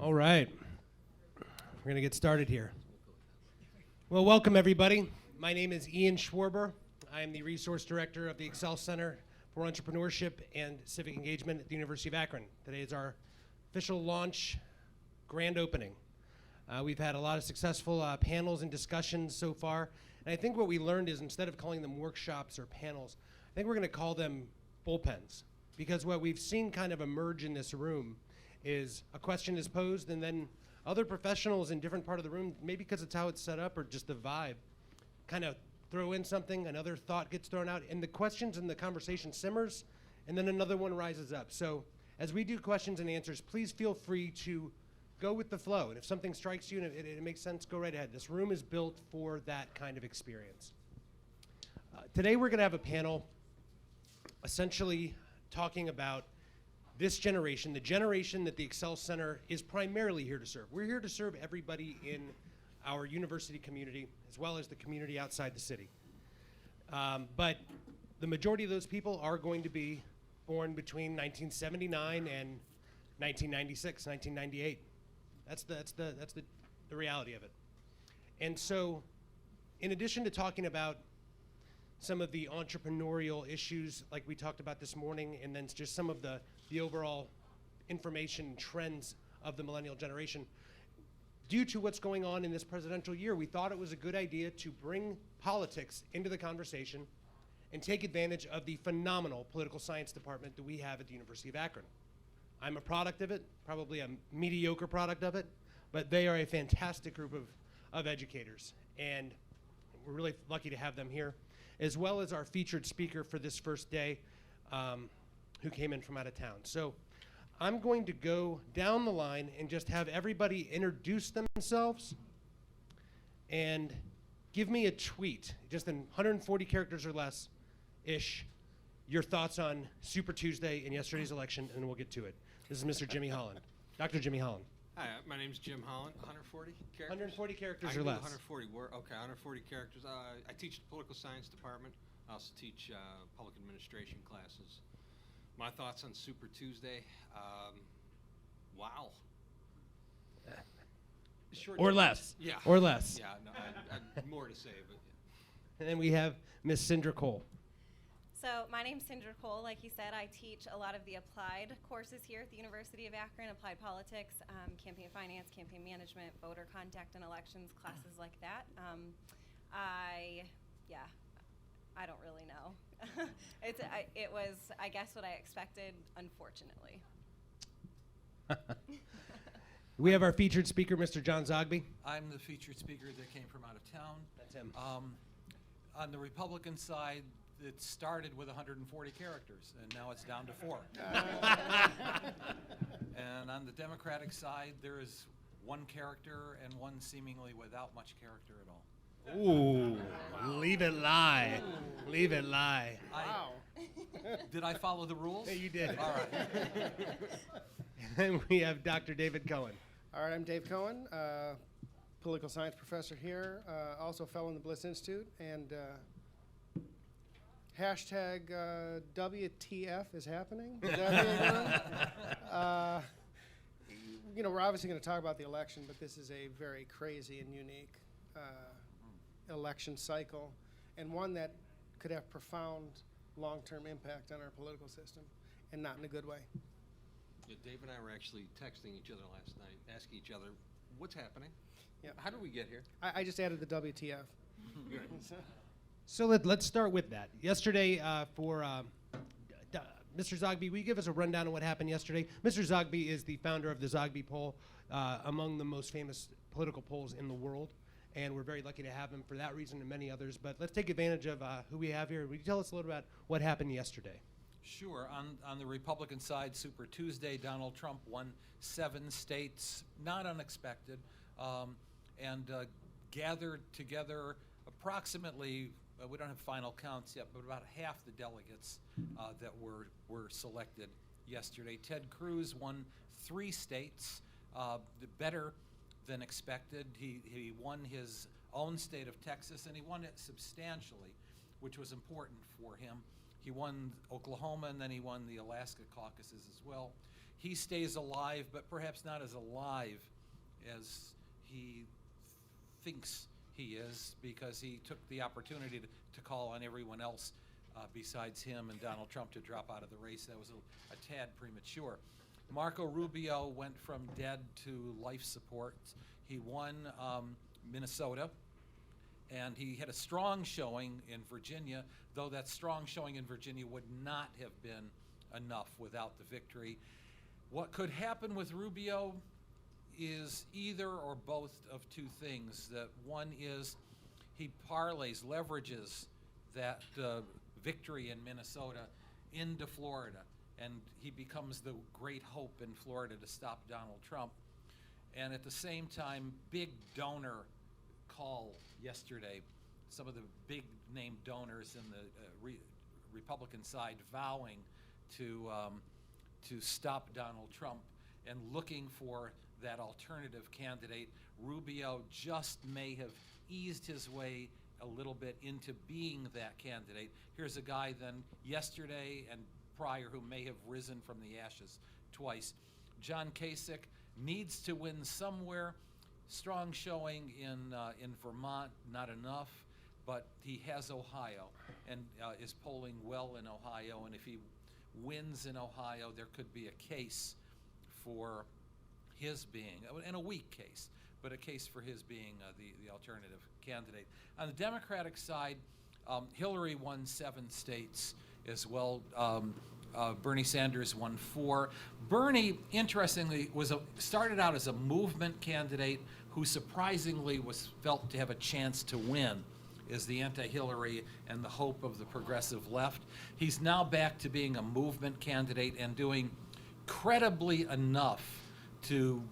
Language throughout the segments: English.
All right. We're going to get started here. Well, welcome everybody. My name is Ian Schwarber. I am the Resource Director of the Excel Center for Entrepreneurship and Civic Engagement at the University of Akron. Today is our official launch grand opening. We've had a lot of successful panels and discussions so far. And I think what we learned is instead of calling them workshops or panels, I think we're going to call them bullpens. Because what we've seen kind of emerge in this room is a question is posed and then other professionals in different part of the room, maybe because it's how it's set up or just the vibe, kind of throw in something, another thought gets thrown out, and the questions and the conversation simmers, and then another one rises up. So as we do questions and answers, please feel free to go with the flow. And if something strikes you and it makes sense, go right ahead. This room is built for that kind of experience. Today we're going to have a panel essentially talking about this generation, the generation that the Excel Center is primarily here to serve. We're here to serve everybody in our university community as well as the community outside the city. But the majority of those people are going to be born between 1979 and 1996, 1998. That's the reality of it. And so in addition to talking about some of the entrepreneurial issues like we talked about this morning, and then just some of the overall information and trends of the millennial generation, due to what's going on in this presidential year, we thought it was a good idea to bring politics into the conversation and take advantage of the phenomenal political science department that we have at the University of Akron. I'm a product of it, probably a mediocre product of it, but they are a fantastic group of educators, and we're really lucky to have them here, as well as our featured speaker for this first day, who came in from out of town. So I'm going to go down the line and just have everybody introduce themselves and give me a tweet, just in 140 characters or less-ish, your thoughts on Super Tuesday and yesterday's election, and we'll get to it. This is Mr. Jimmy Holland, Dr. Jimmy Holland. Hi, my name's Jim Holland. 140 characters? 140 characters or less. 140. Okay, 140 characters. I teach the political science department. I also teach public administration classes. My thoughts on Super Tuesday. Wow. Short Or less. Yeah. Or less. Yeah, no, I'd more to say, but yeah. And then we have Miss Cyndra Cole. So my name's Cyndra Cole. Like you said, I teach a lot of the applied courses here at the University of Akron, applied politics, campaign finance, campaign management, voter conduct and elections, classes like that. I don't really know. It was, I guess, what I expected, unfortunately. We have our featured speaker, Mr. John Zogby. I'm the featured speaker that came from out of town. That's him. On the Republican side, it started with 140 characters, and now it's down to 4. And on the Democratic side, there is 1 character and 1 seemingly without much character at all. Ooh, leave it lie. Leave it lie. Wow. Did I follow the rules? Yeah, you did. All right. And we have Dr. David Cohen. All right, I'm Dave Cohen, political science professor here, also fellow in the Bliss Institute, and hashtag WTF is happening. Is that we're obviously going to talk about the election, but this is a very crazy and unique election cycle, and one that could have profound long-term impact on our political system, and not in a good way. Yeah, Dave and I were actually texting each other last night, asking each other, what's happening? Yeah. How did we get here? I just added the WTF. So let's start with that. Yesterday, Mr. Zogby, will you give us a rundown of what happened yesterday? Mr. Zogby is the founder of the Zogby poll, among the most famous political polls in the world, and we're very lucky to have him for that reason and many others. But let's take advantage of who we have here. Will you tell us a little about what happened yesterday? Sure. On the Republican side, Super Tuesday, Donald Trump won 7 states, not unexpected, and gathered together approximately, we don't have final counts yet, but about half the delegates that were selected yesterday. Ted Cruz won 3 states, better than expected. He won his own state of Texas, and he won it substantially, which was important for him. He won Oklahoma, and then he won the Alaska caucuses as well. he stays alive, but perhaps not as alive as he thinks he is, because he took the opportunity to call on everyone else besides him and Donald Trump to drop out of the race. That was a tad premature. Marco Rubio went from dead to life support. He won Minnesota, and he had a strong showing in Virginia, though that strong showing in Virginia would not have been enough without the victory. What could happen with Rubio is either or both of two things. That one is he leverages that victory in Minnesota into Florida, and he becomes the great hope in Florida to stop Donald Trump. And at the same time, big donor call yesterday, some of the big name donors in the Republican side vowing to stop Donald Trump and looking for that alternative candidate. Rubio just may have eased his way a little bit into being that candidate. Here's a guy then yesterday and prior who may have risen from the ashes twice. John Kasich needs to win somewhere. Strong showing in Vermont, not enough, but he has Ohio and is polling well in Ohio. And if he wins in Ohio, there could be a case for his being, and a weak case, but a case for his being the alternative candidate. On the Democratic side, Hillary won 7 states as well. Bernie Sanders won 4. Bernie, interestingly, started out as a movement candidate who surprisingly was felt to have a chance to win as the anti-Hillary and the hope of the progressive left. He's now back to being a movement candidate and doing credibly enough to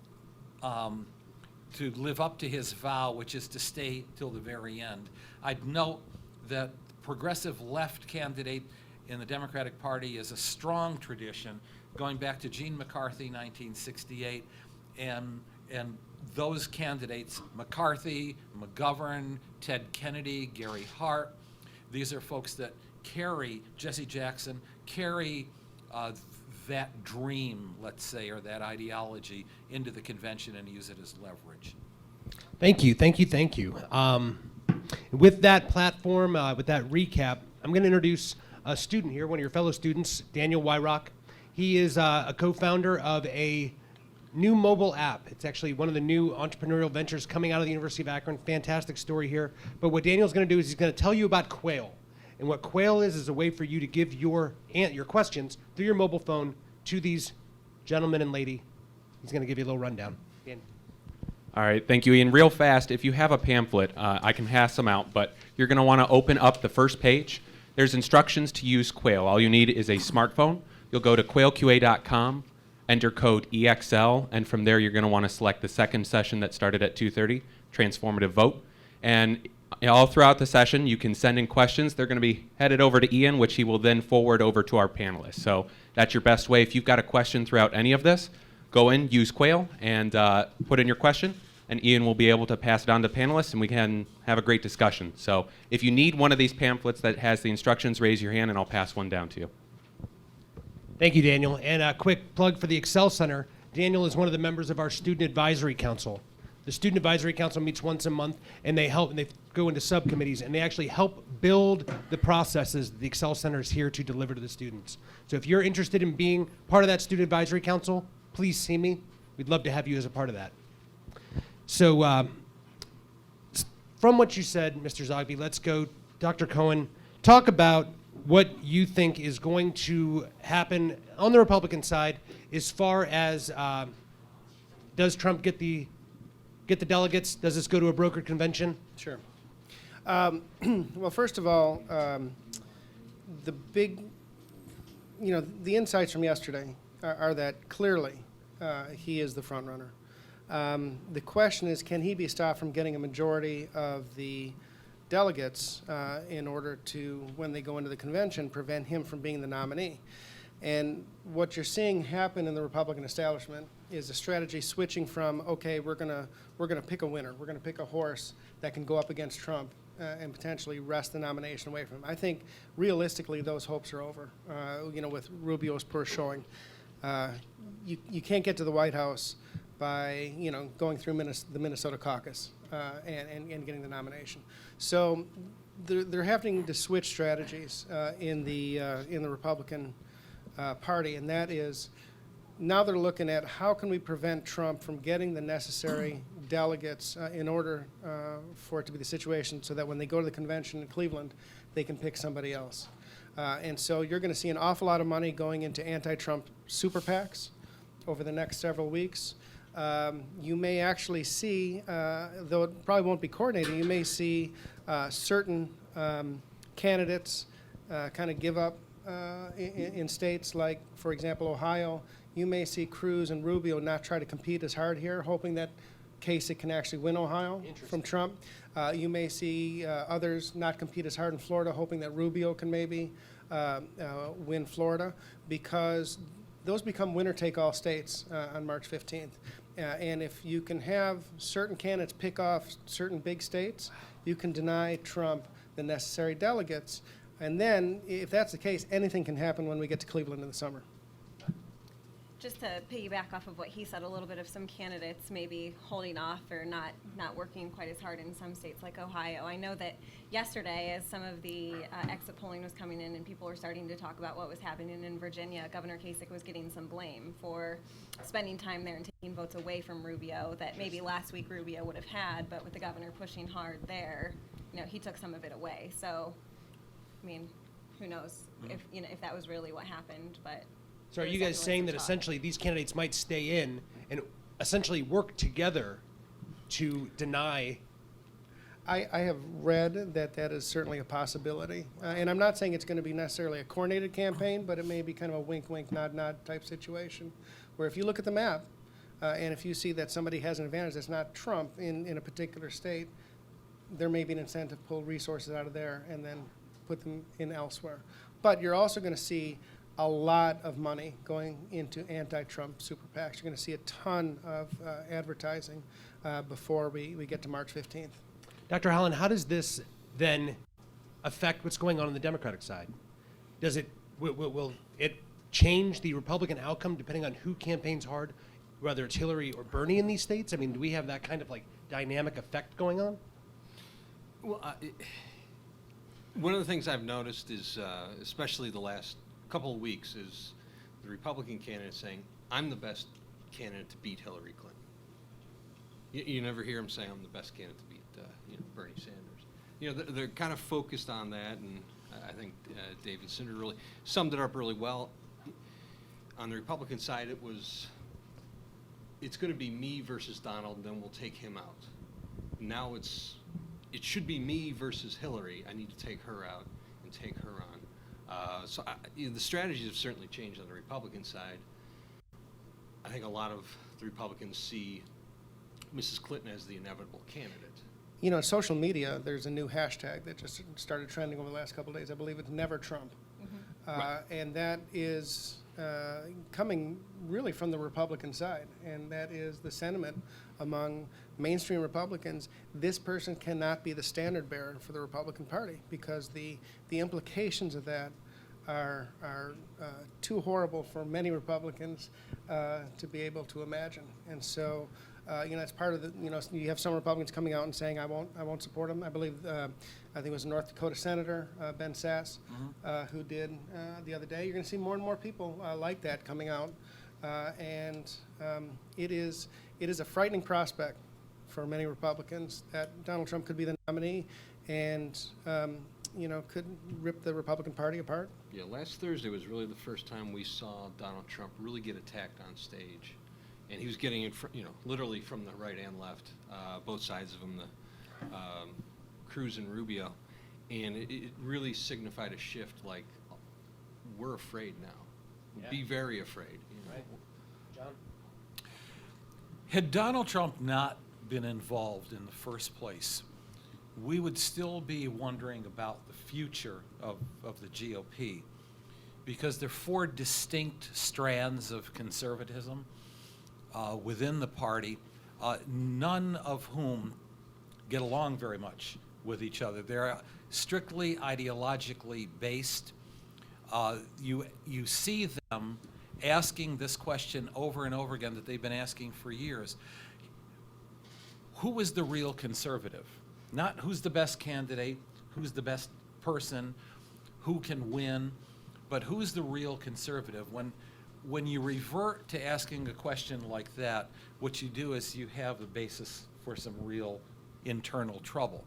live up to his vow, which is to stay till the very end. I'd note that progressive left candidate in the Democratic Party is a strong tradition going back to Gene McCarthy, 1968, and those candidates, McCarthy, McGovern, Ted Kennedy, Gary Hart, these are folks that carry, Jesse Jackson, carry that dream, let's say, or that ideology into the convention and use it as leverage. Thank you, thank you, thank you. With that platform, with that recap, I'm going to introduce a student here, one of your fellow students, Daniel Wyrock. He is a co-founder of a new mobile app. It's actually one of the new entrepreneurial ventures coming out of the University of Akron. Fantastic story here. But what Daniel's going to do is he's going to tell you about Quail. And what Quail is a way for you to give your questions through your mobile phone to these gentlemen and lady. He's going to give you a little rundown. Dan. All right, thank you, Ian. Real fast, if you have a pamphlet, I can pass them out, but you're going to want to open up the first page. There's instructions to use Quail. All you need is a smartphone. You'll go to quailqa.com, enter code EXL, and from there you're going to want to select the second session that started at 2:30, Transformative Vote. And all throughout the session, you can send in questions. They're going to be headed over to Ian, which he will then forward over to our panelists. So that's your best way. If you've got a question throughout any of this, go in, use Quail, and put in your question, and Ian will be able to pass it on to panelists, and we can have a great discussion. So if you need one of these pamphlets that has the instructions, raise your hand, and I'll pass one down to you. Thank you, Daniel. And a quick plug for the Excel Center. Daniel is one of the members of our Student Advisory Council. The Student Advisory Council meets once a month, and they go into subcommittees, and they actually help build the processes the Excel Center is here to deliver to the students. So if you're interested in being part of that Student Advisory Council, please see me. We'd love to have you as a part of that. So from what you said, Mr. Zogby, let's go, Dr. Cohen, talk about what you think is going to happen on the Republican side as far as does Trump get the delegates? Does this go to a brokered convention? Sure. Well, first of all, the big, the insights from yesterday are that clearly he is the front runner. The question is, can he be stopped from getting a majority of the delegates in order to, when they go into the convention, prevent him from being the nominee? And what you're seeing happen in the Republican establishment is a strategy switching from, okay, we're gonna pick a winner, we're gonna pick a horse that can go up against Trump and potentially wrest the nomination away from him. I think realistically those hopes are over, with Rubio's poor showing. You can't get to the White House by going through the Minnesota caucus and getting the nomination. So they're having to switch strategies in the Republican Party, and that is now they're looking at how can we prevent Trump from getting the necessary delegates in order for it to be the situation so that when they go to the convention in Cleveland, they can pick somebody else. And so you're going to see an awful lot of money going into anti-Trump super PACs over the next several weeks. You may actually see, though it probably won't be coordinated, you may see certain candidates kind of give up in states like, for example, Ohio. You may see Cruz and Rubio not try to compete as hard here, hoping that Kasich can actually win Ohio from Trump. You may see others not compete as hard in Florida, hoping that Rubio can maybe win Florida, because those become winner-take-all states on March 15th. And if you can have certain candidates pick off certain big states, you can deny Trump the necessary delegates. And then, if that's the case, anything can happen when we get to Cleveland in the summer. Just to piggyback off of what he said, a little bit of some candidates maybe holding off or not working quite as hard in some states like Ohio. I know that yesterday, as some of the exit polling was coming in and people were starting to talk about what was happening in Virginia, Governor Kasich was getting some blame for spending time there and taking votes away from Rubio that maybe last week Rubio would have had, but with the governor pushing hard there, he took some of it away. So, I mean, who knows if that was really what happened, but. So are you guys saying that essentially these candidates might stay in and essentially work together to deny? I have read that is certainly a possibility. And I'm not saying it's going to be necessarily a coordinated campaign, but it may be kind of a wink, wink, nod, nod type situation, where if you look at the map and if you see that somebody has an advantage that's not Trump in a particular state, there may be an incentive to pull resources out of there and then put them in elsewhere. But you're also going to see a lot of money going into anti-Trump super PACs. You're going to see a ton of advertising before we get to March 15th. Dr. Holland, how does this then affect what's going on the Democratic side? Does it will it change the Republican outcome depending on who campaigns hard, whether it's Hillary or Bernie in these states? I mean, do we have that kind of like dynamic effect going on? Well, one of the things I've noticed is, especially the last couple of weeks, is the Republican candidate saying, I'm the best candidate to beat Hillary Clinton. You never hear him say, I'm the best candidate to beat Bernie Sanders. They're kind of focused on that, and I think David Cyndra really summed it up really well. On the Republican side, it's going to be me versus Donald, and then we'll take him out. Now it should be me versus Hillary. I need to take her out and take her on. So the strategies have certainly changed on the Republican side. I think a lot of the Republicans see Mrs. Clinton as the inevitable candidate. Social media, there's a new hashtag that just started trending over the last couple of days. I believe it's Never Trump. Mm-hmm. Right. And that is coming really from the Republican side, and that is the sentiment among mainstream Republicans. This person cannot be the standard bearer for the Republican Party because the implications of that are too horrible for many Republicans to be able to imagine. And so, it's part of the. You have some Republicans coming out and saying, "I won't support him." I believe, I think it was a North Dakota Senator Ben Sass, who did the other day. You're going to see more and more people like that coming out, and it is a frightening prospect for many Republicans that Donald Trump could be the nominee, and could rip the Republican Party apart. Yeah, last Thursday was really the first time we saw Donald Trump really get attacked on stage. And he was getting it, literally from the right and left, both sides of him, the Cruz and Rubio, and it really signified a shift. Like, we're afraid now. Yeah. Be very afraid. Right, John. Had Donald Trump not been involved in the first place, we would still be wondering about the future of the GOP, because there are four distinct strands of conservatism within the party, none of whom get along very much with each other. They're strictly ideologically based. You see them asking this question over and over again that they've been asking for years. Who is the real conservative? Not who's the best candidate, who's the best person, who can win, but who's the real conservative? When you revert to asking a question like that, what you do is you have the basis for some real internal trouble.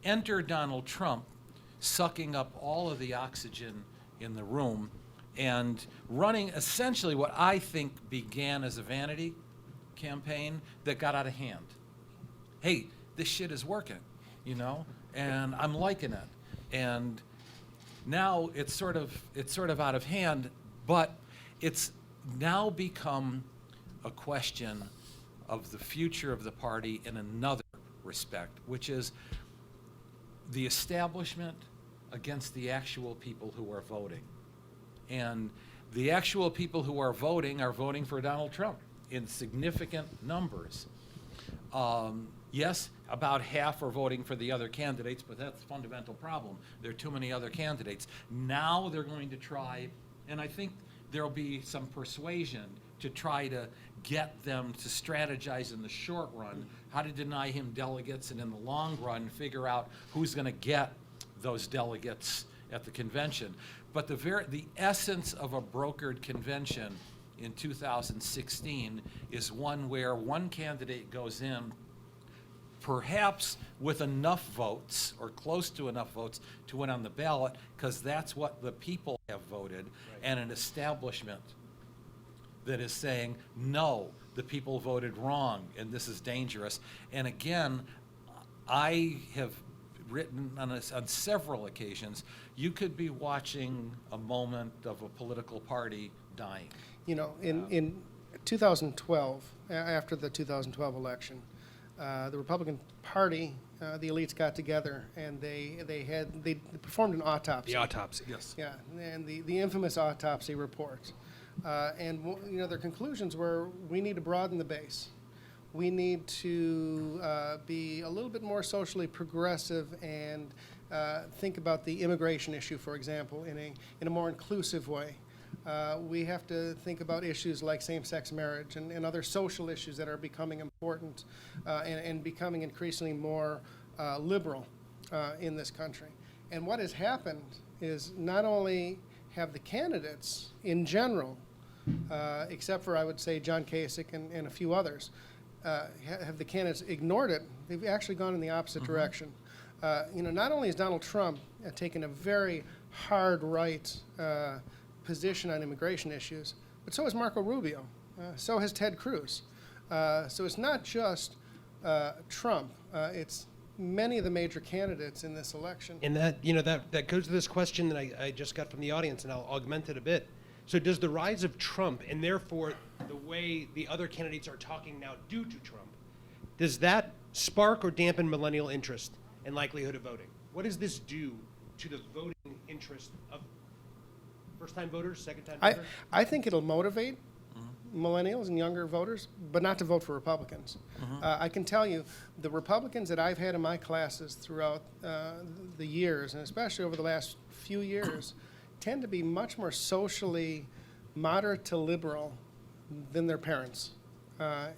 Enter Donald Trump sucking up all of the oxygen in the room and running essentially what I think began as a vanity campaign that got out of hand. Hey, this shit is working, you know, and I'm liking it. And now it's sort of out of hand, but it's now become a question of the future of the party in another respect, which is the establishment against the actual people who are voting. And the actual people who are voting for Donald Trump in significant numbers. Yes, about half are voting for the other candidates, but that's a fundamental problem. There are too many other candidates. Now they're going to try, and I think there'll be some persuasion to try to get them to strategize in the short run how to deny him delegates, and in the long run figure out who's going to get those delegates at the convention. But the essence of a brokered convention in 2016 is one where one candidate goes in perhaps with enough votes or close to enough votes to win on the ballot, because that's what the people have voted, and an establishment that is saying, no, the people voted wrong and this is dangerous. And again, I have written on several occasions, you could be watching a moment of a political party dying. You know, in 2012, after the 2012 election, the Republican Party, the elites got together and they performed an autopsy. The autopsy. Yes. Yeah, and the infamous autopsy report. You know, their conclusions were, we need to broaden the base. We need to be a little bit more socially progressive and think about the immigration issue, for example, in a more inclusive way. We have to think about issues like same-sex marriage and other social issues that are becoming important and becoming increasingly more liberal in this country. And what has happened is not only have the candidates in general, except for, I would say, John Kasich and a few others, have the candidates ignored it, they've actually gone in the opposite direction. You know, not only has Donald Trump taken a very hard right position on immigration issues, but so has Marco Rubio, so has Ted Cruz. So it's not just Trump, it's many of the major candidates in this election. And that, you know, that goes to this question that I just got from the audience, and I'll augment it a bit. So does the rise of Trump, and therefore the way the other candidates are talking now due to Trump, does that spark or dampen millennial interest and likelihood of voting? What does this do to the voting interest of first-time voters, second-time voters? I think it'll motivate millennials and younger voters, but not to vote for Republicans. I can tell you, the Republicans that I've had in my classes throughout the years, and especially over the last few years, tend to be much more socially moderate to liberal than their parents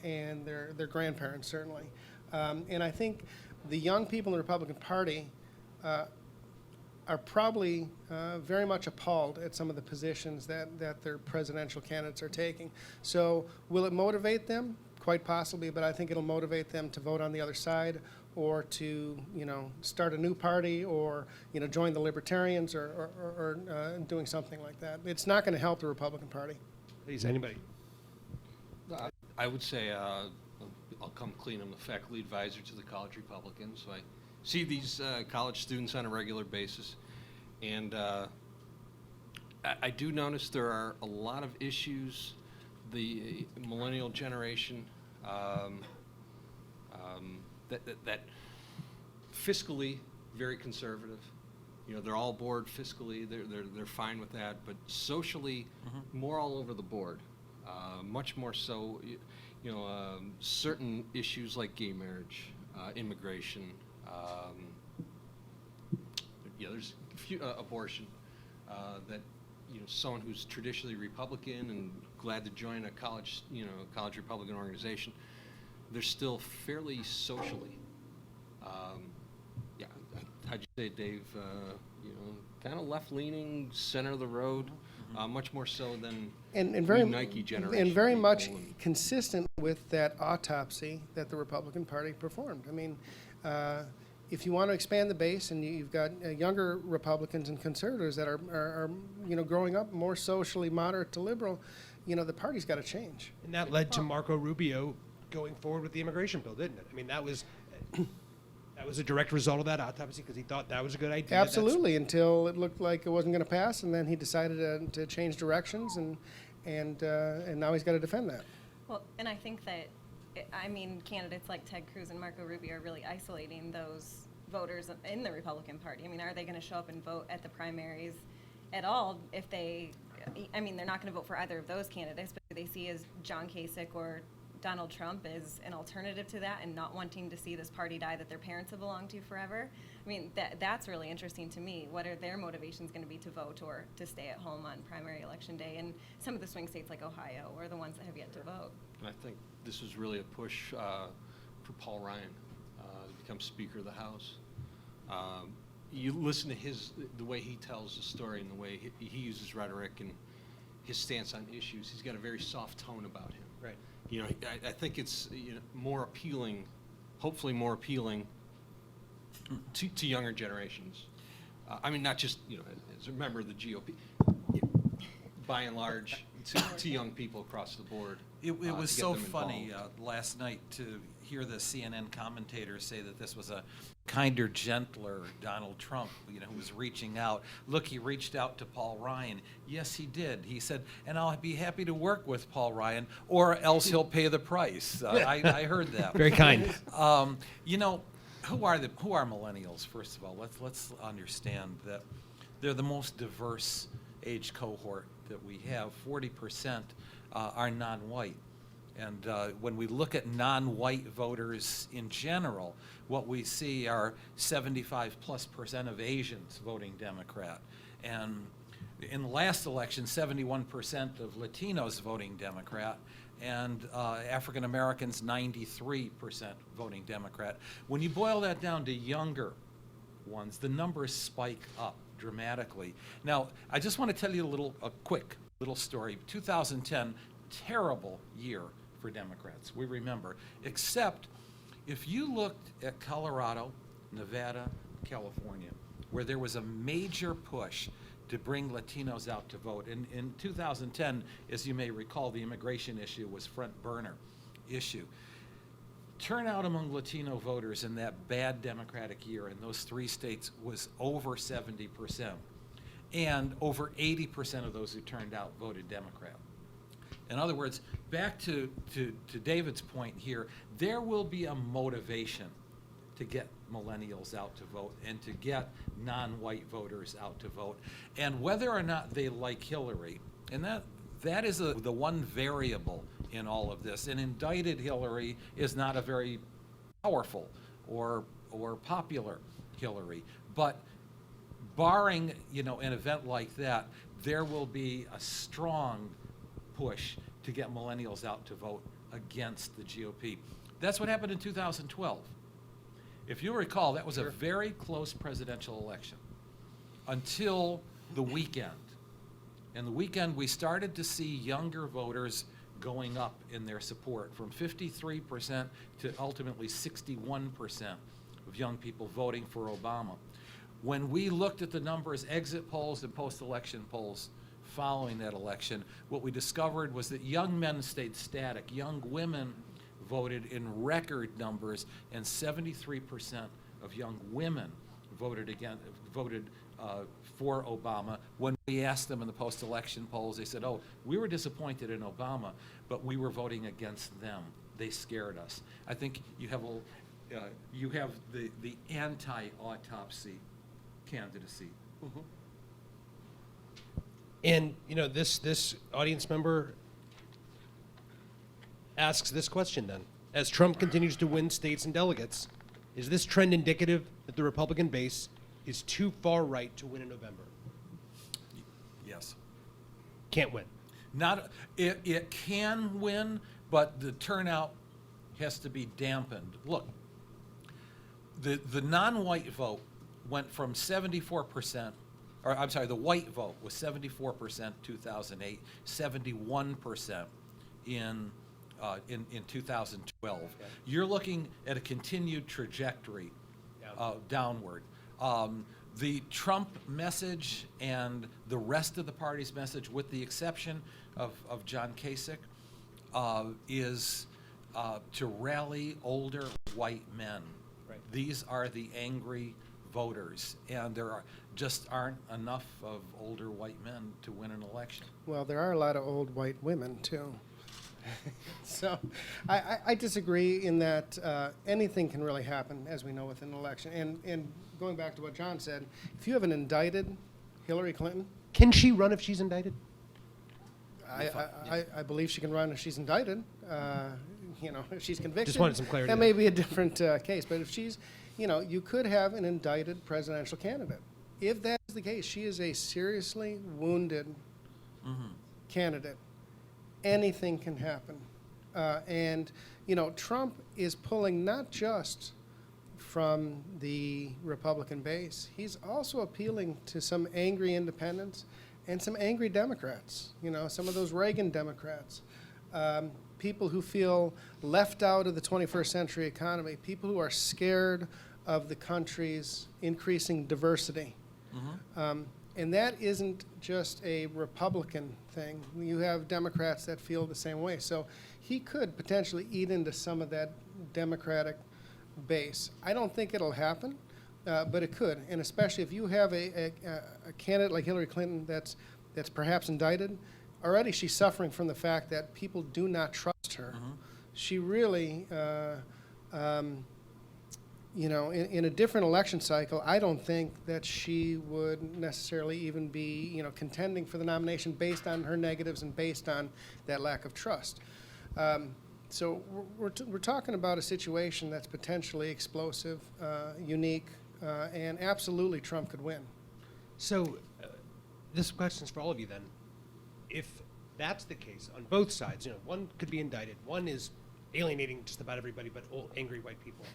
and their grandparents, certainly. And I think the young people in the Republican Party are probably very much appalled at some of the positions that their presidential candidates are taking. So will it motivate them? Quite possibly, but I think it'll motivate them to vote on the other side, or to, you know, start a new party, or, you know, join the Libertarians, or doing something like that. It's not going to help the Republican Party. Please, anybody? I would say I'll come clean. I'm the faculty advisor to the College Republicans, so I see these college students on a regular basis, and I do notice there are a lot of issues. The millennial generation that fiscally very conservative. You know, they're all board fiscally. They're fine with that, but socially, more all over the board. Much more so. You know, certain issues like gay marriage, immigration. Yeah, there's a few, abortion that, someone who's traditionally Republican and glad to join a college Republican organization, they're still fairly socially, how'd you say, Dave? Kind of left-leaning, center of the road, much more so than And very Nike generation. and very people much and- consistent with that autopsy that the Republican Party performed. I mean, if you want to expand the base, and you've got younger Republicans and conservatives that are growing up more socially moderate to liberal, the party's got to change. And that led to Marco Rubio going forward with the immigration bill, didn't it? I mean, that was a direct result of that autopsy because he thought that was a good idea. That's- Absolutely, until it looked like it wasn't going to pass, and then he decided to change directions, and now he's got to defend that. Well, and I think that, candidates like Ted Cruz and Marco Rubio are really isolating those voters in the Republican Party. I mean, are they going to show up and vote at the primaries at all if they're not going to vote for either of those candidates, but do they see as John Kasich or Donald Trump as an alternative to that and not wanting to see this party die that their parents have belonged to forever? I mean, that's really interesting to me. What are their motivations going to be to vote or to stay at home on primary election day? And some of the swing states like Ohio are the ones that have yet to vote. And I think this was really a push for Paul Ryan to become Speaker of the House. You listen to the way he tells the story and the way he uses rhetoric and his stance on issues. He's got a very soft tone about him. Right. I think it's more appealing, hopefully more appealing to younger generations. Not just as a member of the GOP, by and large, to young people across the board. It was to get so them funny involved. last night to hear the CNN commentators say that this was a kinder, gentler Donald Trump, who was reaching out. Look, he reached out to Paul Ryan. Yes, he did. He said, and I'll be happy to work with Paul Ryan, or else he'll pay the price. I heard that. Very kind. Who are millennials? First of all, let's understand that they're the most diverse age cohort that we have. 40% are non-white. And when we look at non-white voters in general, what we see are 75+% of Asians voting Democrat. And in the last election, 71% of Latinos voting Democrat, and African Americans, 93% voting Democrat. When you boil that down to younger ones, the numbers spike up dramatically. Now, I just want to tell you a quick little story. 2010, terrible year for Democrats, we remember, except if you looked at Colorado, Nevada, California, where there was a major push to bring Latinos out to vote. In 2010, as you may recall, the immigration issue was front burner issue. Turnout among Latino voters in that bad Democratic year in those three states was over 70%. And over 80% of those who turned out voted Democrat. In other words, back to David's point here, there will be a motivation to get millennials out to vote and to get non-white voters out to vote. And whether or not they like Hillary, and that is the one variable in all of this. An indicted Hillary is not a very powerful or popular Hillary. But barring an event like that, there will be a strong push to get millennials out to vote against the GOP. That's what happened in 2012. If you recall, that was a very close presidential election until the weekend. And the weekend, we started to see younger voters going up in their support from 53% to ultimately 61% of young people voting for Obama. When we looked at the numbers, exit polls and post-election polls following that election, what we discovered was that young men stayed static. Young women voted in record numbers, and 73% of young women voted for Obama. When we asked them in the post-election polls, they said, "Oh, we were disappointed in Obama, but we were voting against them. They scared us." I think you have the anti-autopsy candidacy. Mm-hmm. And this audience member asks this question then. As Trump continues to win states and delegates, is this trend indicative that the Republican base is too far right to win in November? Yes. can't win. It can win, but the turnout has to be dampened. Look, the non-white vote went from 74%, or I'm sorry, the white vote was 74% 2008, 71% in 2012. You're looking at a continued trajectory downward. The Trump message and the rest of the party's message, with the exception of John Kasich, is to rally older white men. Right. These are the angry voters, and there just aren't enough of older white men to win an election. Well, there are a lot of old white women, too. So I disagree in that anything can really happen, as we know, with an election. And going back to what John said, if you have an indicted Hillary Clinton, Can she run if she's indicted? I believe she can run if she's indicted. If she's convicted, Just wanted some clarity that there. may be a different case. But if she's, you could have an indicted presidential candidate. If that's the case, she is a seriously wounded candidate. Anything can happen. Trump is pulling not just from the Republican base, he's also appealing to some angry independents and some angry Democrats, some of those Reagan Democrats, people who feel left out of the 21st century economy, people who are scared of the country's increasing diversity. And that isn't just a Republican thing. You have Democrats that feel the same way. So he could potentially eat into some of that Democratic base. I don't think it'll happen, but it could. And especially if you have a candidate like Hillary Clinton that's perhaps indicted, already she's suffering from the fact that people do not trust her. She really, in a different election cycle, I don't think that she would necessarily even be, contending for the nomination based on her negatives and based on that lack of trust. So we're talking about a situation that's potentially explosive, unique, and absolutely Trump could win. So this question's for all of you then. If that's the case on both sides, one could be indicted, one is alienating just about everybody but old, angry white people.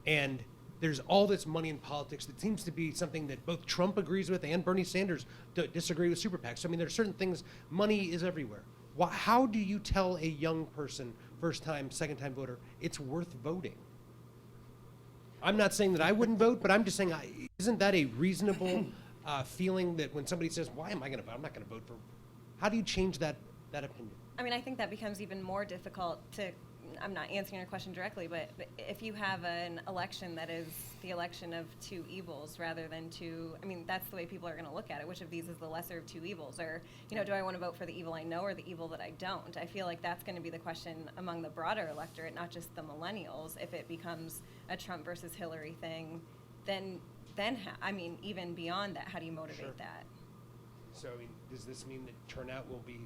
And there's all this money in politics that seems to be something that both Trump agrees with and Bernie Sanders disagree with super PACs. So, there's certain things, money is everywhere. How do you tell a young person, first-time, second-time voter, it's worth voting? I'm not saying that I wouldn't vote, but I'm just saying, isn't that a reasonable feeling that when somebody says, why am I going to vote? I'm not going to vote for. How do you change that opinion? I think that becomes even more difficult to, I'm not answering your question directly, but if you have an election that is the election of two evils rather than two, that's the way people are going to look at it. Which of these is the lesser of two evils? Or, do I want to vote for the evil I know or the evil that I don't? I feel like that's going to be the question among the broader electorate, not just the millennials. If it becomes a Trump versus Hillary thing, then even beyond that, how do you motivate that? So, does this mean that turnout will be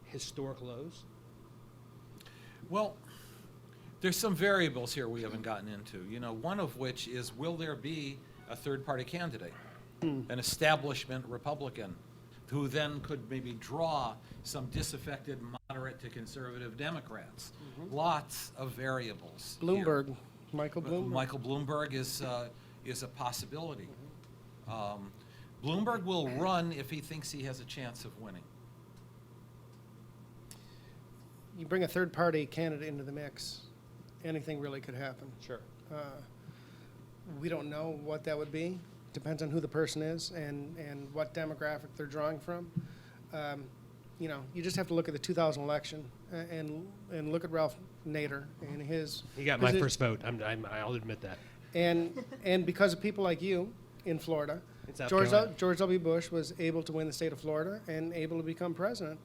historic lows? Well, there's some variables here we haven't gotten into. One of which is, will there be a third-party candidate, an establishment Republican, who then could maybe draw some disaffected moderate to conservative Democrats? Lots of variables. Bloomberg, here. Michael Bloomberg. Michael Bloomberg is a possibility. Bloomberg will run if he thinks he has a chance of winning. You bring a third-party candidate into the mix, anything really could happen. Sure. We don't know what that would be. Depends on who the person is and what demographic they're drawing from. You just have to look at the 2000 election and look at Ralph Nader and his. He got my first vote. I'll admit that. And because of people like you in Florida, George W. Bush was able to win the state of Florida and able to become president.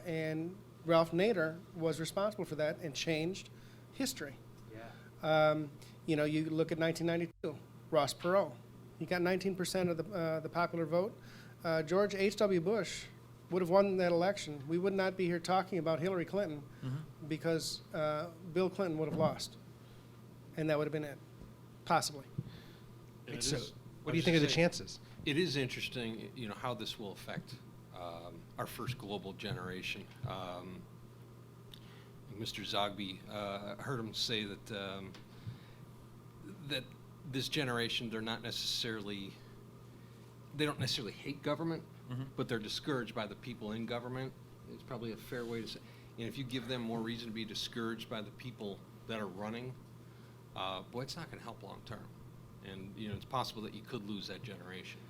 And Ralph Nader was responsible for that and changed history. Yeah. You look at 1992, Ross Perot. He got 19% of the popular vote. George H.W. Bush would have won that election. We would not be here talking about Hillary Clinton because Bill Clinton would have lost. And that would have been it, possibly. So, what do you think of the chances? It is interesting, how this will affect our first global generation. Mr. Zogby, I heard him say that that this generation, they don't necessarily hate government, but they're discouraged by the people in government. It's probably a fair way to say. And if you give them more reason to be discouraged by the people that are running, boy, it's not going to help long term. And it's possible that you could lose that generation.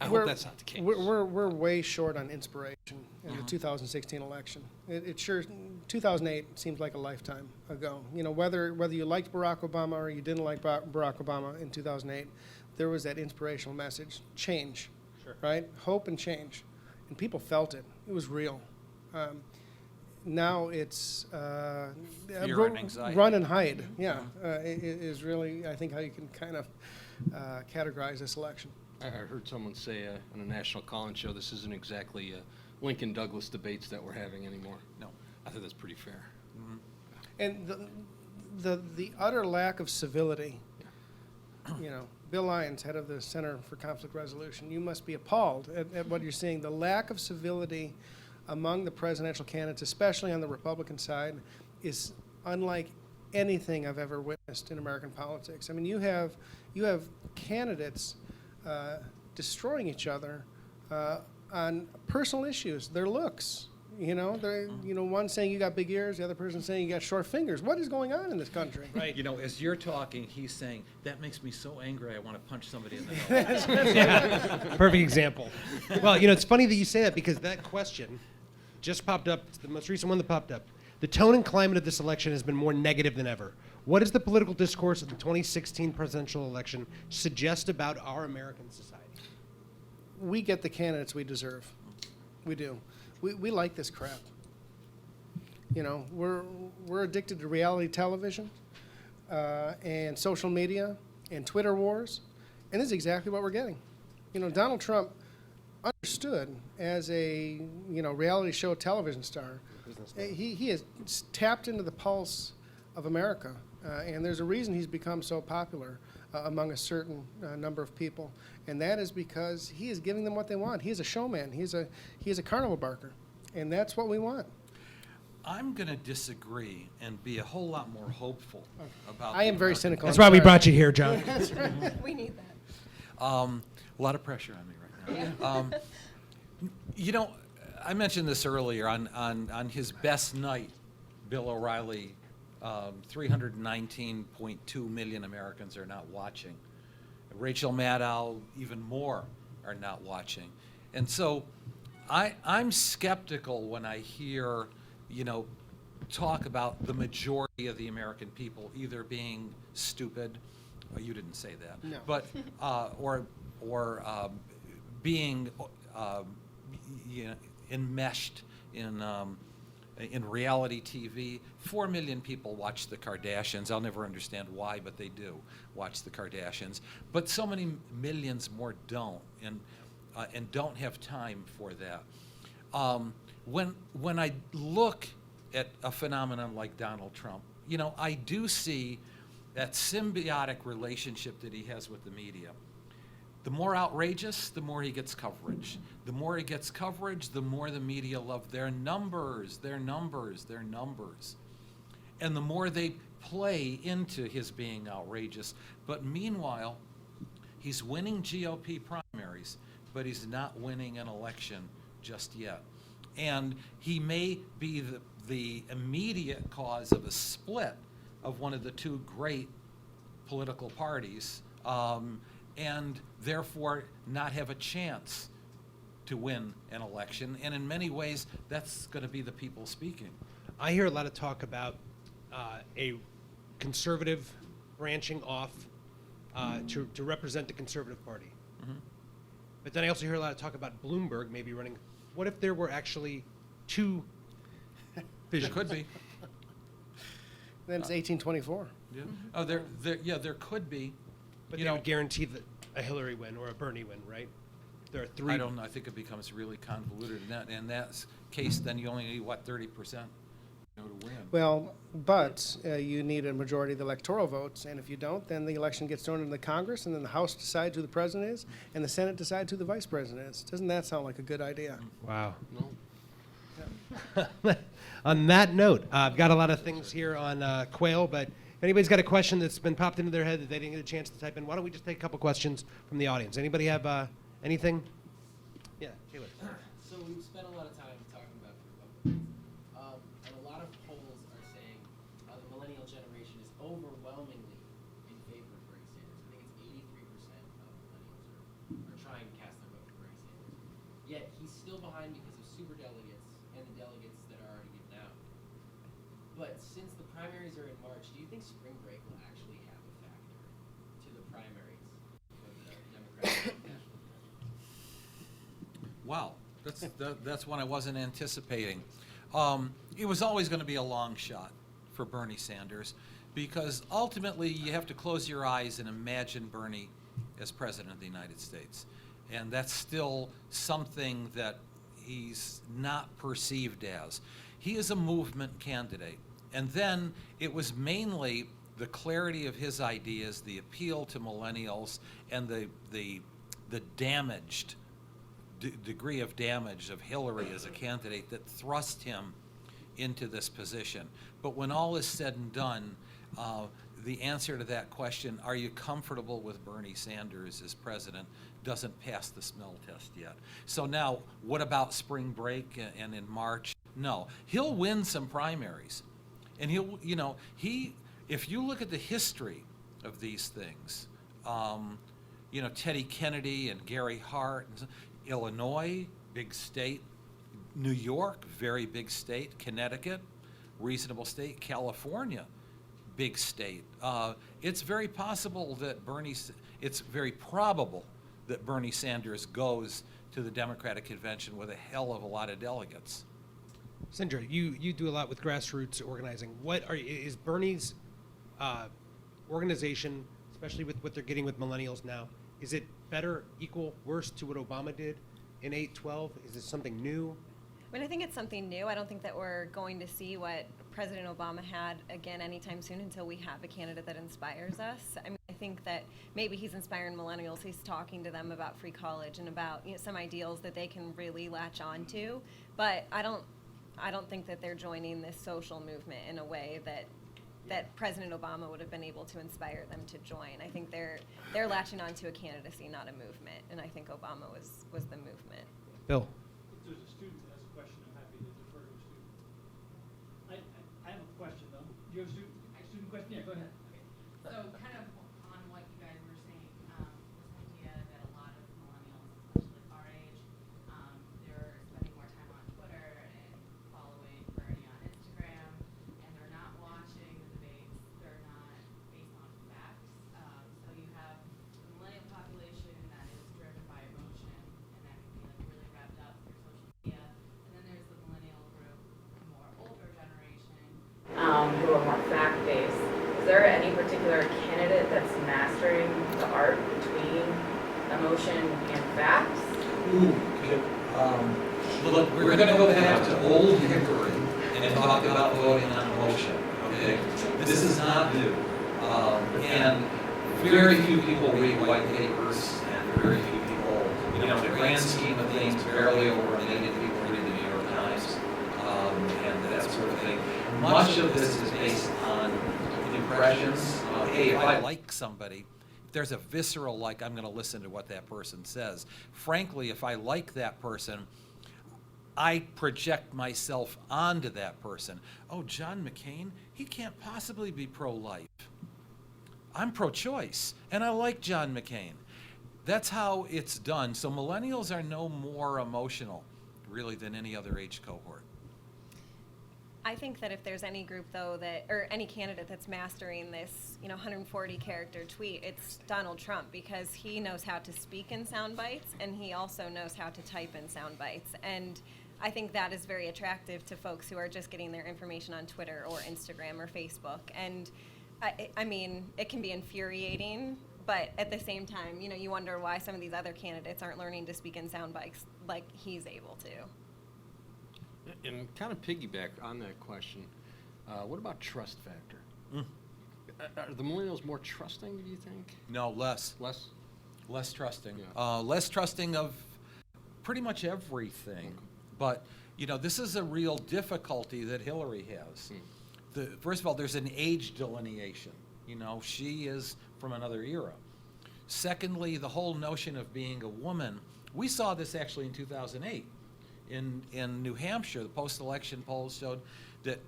I hope that's not the case. We're way short on inspiration in the 2016 election. It sure 2008 seems like a lifetime ago. Whether you liked Barack Obama or you didn't like Barack Obama in 2008, there was that inspirational message: change, right? Hope and change, and people felt it. It was real. Now it's Fear and anxiety. Run and hide. Yeah, is really, I think, how you can kind of categorize this election. I heard someone say on a national call-in show, this isn't exactly Lincoln Douglas debates that we're having anymore. No. I think that's pretty fair. And the utter lack of civility. Bill Lyons, head of the Center for Conflict Resolution, you must be appalled at what you're seeing. The lack of civility among the presidential candidates, especially on the Republican side, is unlike anything I've ever witnessed in American politics. I mean, you have candidates destroying each other on personal issues, their looks. One saying you got big ears, the other person saying you got short fingers. What is going on in this country? Right. As you're talking, he's saying, that makes me so angry I want to punch somebody in the nose. Yeah, perfect example. Well, it's funny that you say that, because that question just popped up. It's the most recent one that popped up. The tone and climate of this election has been more negative than ever. What does the political discourse of the 2016 presidential election suggest about our American society? We get the candidates we deserve. We do. We like this crap. We're addicted to reality television and social media and Twitter wars, and this is exactly what we're getting. Donald Trump understood as a reality show television star. He has tapped into the pulse of America, and there's a reason he's become so popular among a certain number of people, and that is because he is giving them what they want. He's a showman. He's a carnival barker, and that's what we want. I'm going to disagree and be a whole lot more hopeful about. I am the very American cynical. That's why we brought you here, John. We need that. A lot of pressure on me right now. I mentioned this earlier on his best night, Bill O'Reilly, 319.2 million Americans are not watching. Rachel Maddow, even more, are not watching. And so I'm skeptical when I hear, talk about the majority of the American people either being stupid, you didn't say that, No. but or being enmeshed in reality TV. 4 million people watch the Kardashians. I'll never understand why, but they do watch the Kardashians. But so many millions more don't, and don't have time for that. When I look at a phenomenon like Donald Trump, I do see that symbiotic relationship that he has with the media. The more outrageous, the more he gets coverage. The more he gets coverage, the more the media love their numbers. And the more they play into his being outrageous. But meanwhile, he's winning GOP primaries, but he's not winning an election just yet. And he may be the immediate cause of a split of one of the two great political parties, and therefore not have a chance to win an election. And in many ways, that's going to be the people speaking. I hear a lot of talk about a conservative branching off to represent the Conservative Party. But then I also hear a lot of talk about Bloomberg maybe running. What if there were actually two visions? There could be. Then it's 1824. Yeah. Oh, there could be. But they would guarantee that a Hillary win or a Bernie win, right? There are three. I don't know. I think it becomes really convoluted. In that case, then you only need, 30%? No to win. Well, but you need a majority of the electoral votes, and if you don't, then the election gets thrown into the Congress, and then the House decides who the president is, and the Senate decides who the vice president is. Doesn't that sound like a good idea? Wow. No. On that note, I've got a lot of things here on quail, but if anybody's got a question that's been popped into their head that they didn't get a chance to type in, why don't we just take a couple questions from the audience? Anybody have anything? Yeah, Taylor. So we've spent a lot of time talking about Republicans, and a lot of polls are saying the millennial generation is overwhelmingly in favor of Bernie Sanders. I think it's 83% of millennials are trying to cast their vote for Bernie Sanders. Yet he's still behind because of superdelegates and the delegates that are already given out. But since the primaries are in March, do you think spring break will actually have a factor to the primaries for the Democratic national president? Wow, that's one I wasn't anticipating. It was always going to be a long shot for Bernie Sanders because ultimately you have to close your eyes and imagine Bernie as president of the United States. And that's still something that he's not perceived as. He is a movement candidate. And then it was mainly the clarity of his ideas, the appeal to millennials, and the damaged degree of damage of Hillary as a candidate that thrust him into this position. But when all is said and done, the answer to that question, are you comfortable with Bernie Sanders as president, doesn't pass the smell test yet. So now, what about spring break and in March? No, he'll win some primaries. And he'll, if you look at the history of these things, Teddy Kennedy and Gary Hart, Illinois, big state, New York, very big state, Connecticut, reasonable state, California, big state. It's very possible that it's very probable that Bernie Sanders goes to the Democratic convention with a hell of a lot of delegates. Cyndra, you do a lot with grassroots organizing. Is Bernie's organization, especially with what they're getting with millennials now, is it better, equal, worse to what Obama did in 8-12? Is it something new? I think it's something new. I don't think that we're going to see what President Obama had again anytime soon until we have a candidate that inspires us. I think that maybe he's inspiring millennials. He's talking to them about free college and about some ideals that they can really latch on to. But I don't think that they're joining this social movement in a way that President Obama would have been able to inspire them to join. I think they're latching on to a candidacy, not a movement. And I think Obama was the movement. Bill. If there's a student that has a question, I'm happy to defer to a student. I have a question, though. Do you have a student question? Yeah, go ahead. Okay. So kind of on what you guys were saying, this idea that a lot of millennials, especially our age, they're spending more time on Twitter and following Bernie on Instagram, and they're not watching the debates. They're not based on facts. So you have the millennial population that is driven by emotion, and that can be like really wrapped up through social media. And then there's the millennial group, the more older generation, who are more fact-based. Is there any particular candidate that's mastering the art between emotion and facts? Look, we're going to go back to old hickory and talk about voting on emotion, okay? This is not new. And very few people read white papers, and very few people, in the grand scheme of things, barely over a million people read the New York Times, and that sort of thing. Much of this is based on impressions. Hey, if I like somebody, if there's a visceral like, I'm going to listen to what that person says. Frankly, if I like that person, I project myself onto that person. Oh, John McCain, he can't possibly be pro-life. I'm pro-choice, and I like John McCain. That's how it's done. So millennials are no more emotional, really, than any other age cohort. I think that if there's any group, though, or any candidate that's mastering this, 140-character tweet, it's Donald Trump, because he knows how to speak in sound bites, and he also knows how to type in sound bites. And I think that is very attractive to folks who are just getting their information on Twitter or Instagram or Facebook. And I mean, it can be infuriating, but at the same time, you wonder why some of these other candidates aren't learning to speak in sound bites like he's able to. And kind of piggyback on that question, What about trust factor? Mm. Are the millennials more trusting, do you think? No, less. Less? Less trusting. Yeah. Less trusting of pretty much everything. But, you know, this is a real difficulty that Hillary has. First of all, there's an age delineation. You know, she is from another era. Secondly, the whole notion of being a woman. We saw this actually in 2008 in New Hampshire. The post-election polls showed that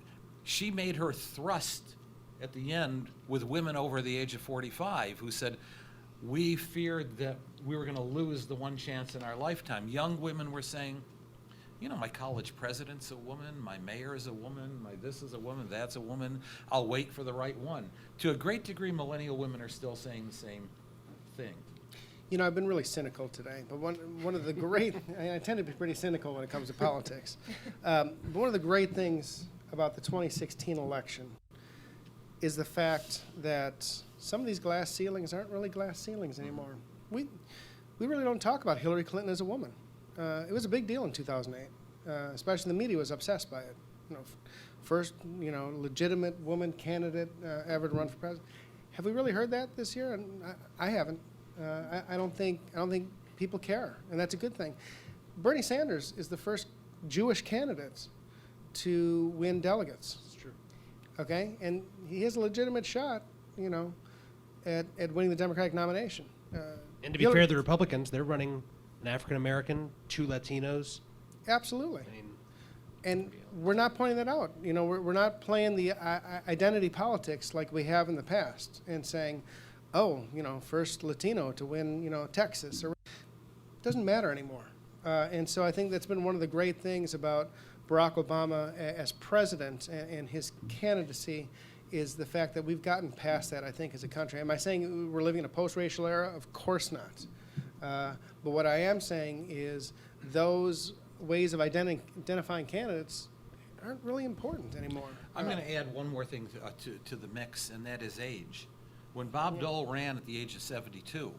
she made her thrust at the end with women over the age of 45 who said, we feared that we were going to lose the one chance in our lifetime. Young women were saying, you know, my college president's a woman, my mayor is a woman, my this is a woman, that's a woman, I'll wait for the right one. To a great degree, millennial women are still saying the same thing. You know, I've been really cynical today, but one of the great, I tend to be pretty cynical when it comes to politics. But one of the great things about the 2016 election is the fact that some of these glass ceilings aren't really glass ceilings anymore. We really don't talk about Hillary Clinton as a woman. It was a big deal in 2008, especially the media was obsessed by it. You know, first, you know, legitimate woman candidate ever to run for president. Have we really heard that this year? And I haven't. I don't think people care, and that's a good thing. Bernie Sanders is the first Jewish candidate to win delegates. It's true. Okay, and he has a legitimate shot, you know, at winning the Democratic nomination. And to be fair, the Republicans, they're running an African American, 2 Latinos. Absolutely. I mean, And we're not pointing that out. You know, we're not playing the identity politics like we have in the past and saying, oh, you know, first Latino to win, you know, Texas. Or, it doesn't matter anymore. And so I think that's been one of the great things about Barack Obama as president and his candidacy is the fact that we've gotten past that, I think, as a country. Am I saying we're living in a post-racial era? Of course not. But what I am saying is those ways of identifying candidates aren't really important anymore. I'm going to add one more thing to the mix, and that is age. When Bob Dole ran at the age of 72,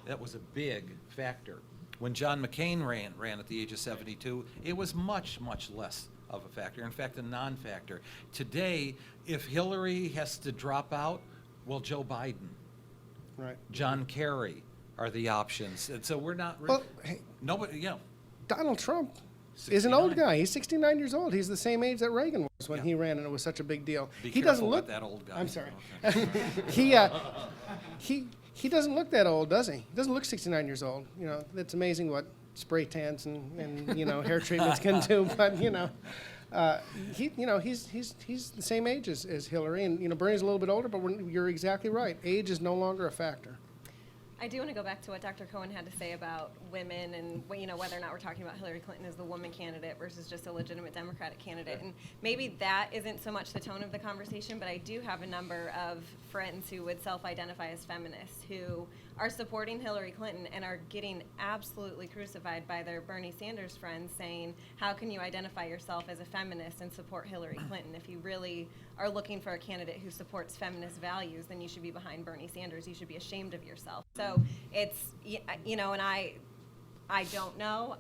that was a big factor. When John McCain ran at the age of 72, it was much, much less of a factor. In fact, a non-factor. Today, if Hillary has to drop out, well, Joe Biden, Right. John Kerry are the options. And so we're not Well, hey, nobody, you know. Donald Trump is an old 69. guy. He's 69 years old. He's the same age that Reagan was when he ran, and it was such a big deal. Be He careful doesn't look with that old guy. I'm sorry. Okay. He doesn't look that old, does he? He doesn't look 69 years old. You know, it's amazing what spray tans and you know, hair treatments can do. But you know, he's the same age as Hillary, and you know, Bernie's a little bit older. But you're exactly right. Age is no longer a factor. I do want to go back to what Dr. Cohen had to say about women and you know whether or not we're talking about Hillary Clinton as the woman candidate versus just a legitimate Democratic candidate. And maybe that isn't so much the tone of the conversation, but I do have a number of friends who would self-identify as feminists who are supporting Hillary Clinton and are getting absolutely crucified by their Bernie Sanders friends saying, how can you identify yourself as a feminist and support Hillary Clinton? If you really are looking for a candidate who supports feminist values, then you should be behind Bernie Sanders. You should be ashamed of yourself. So it's, you know, and I don't know.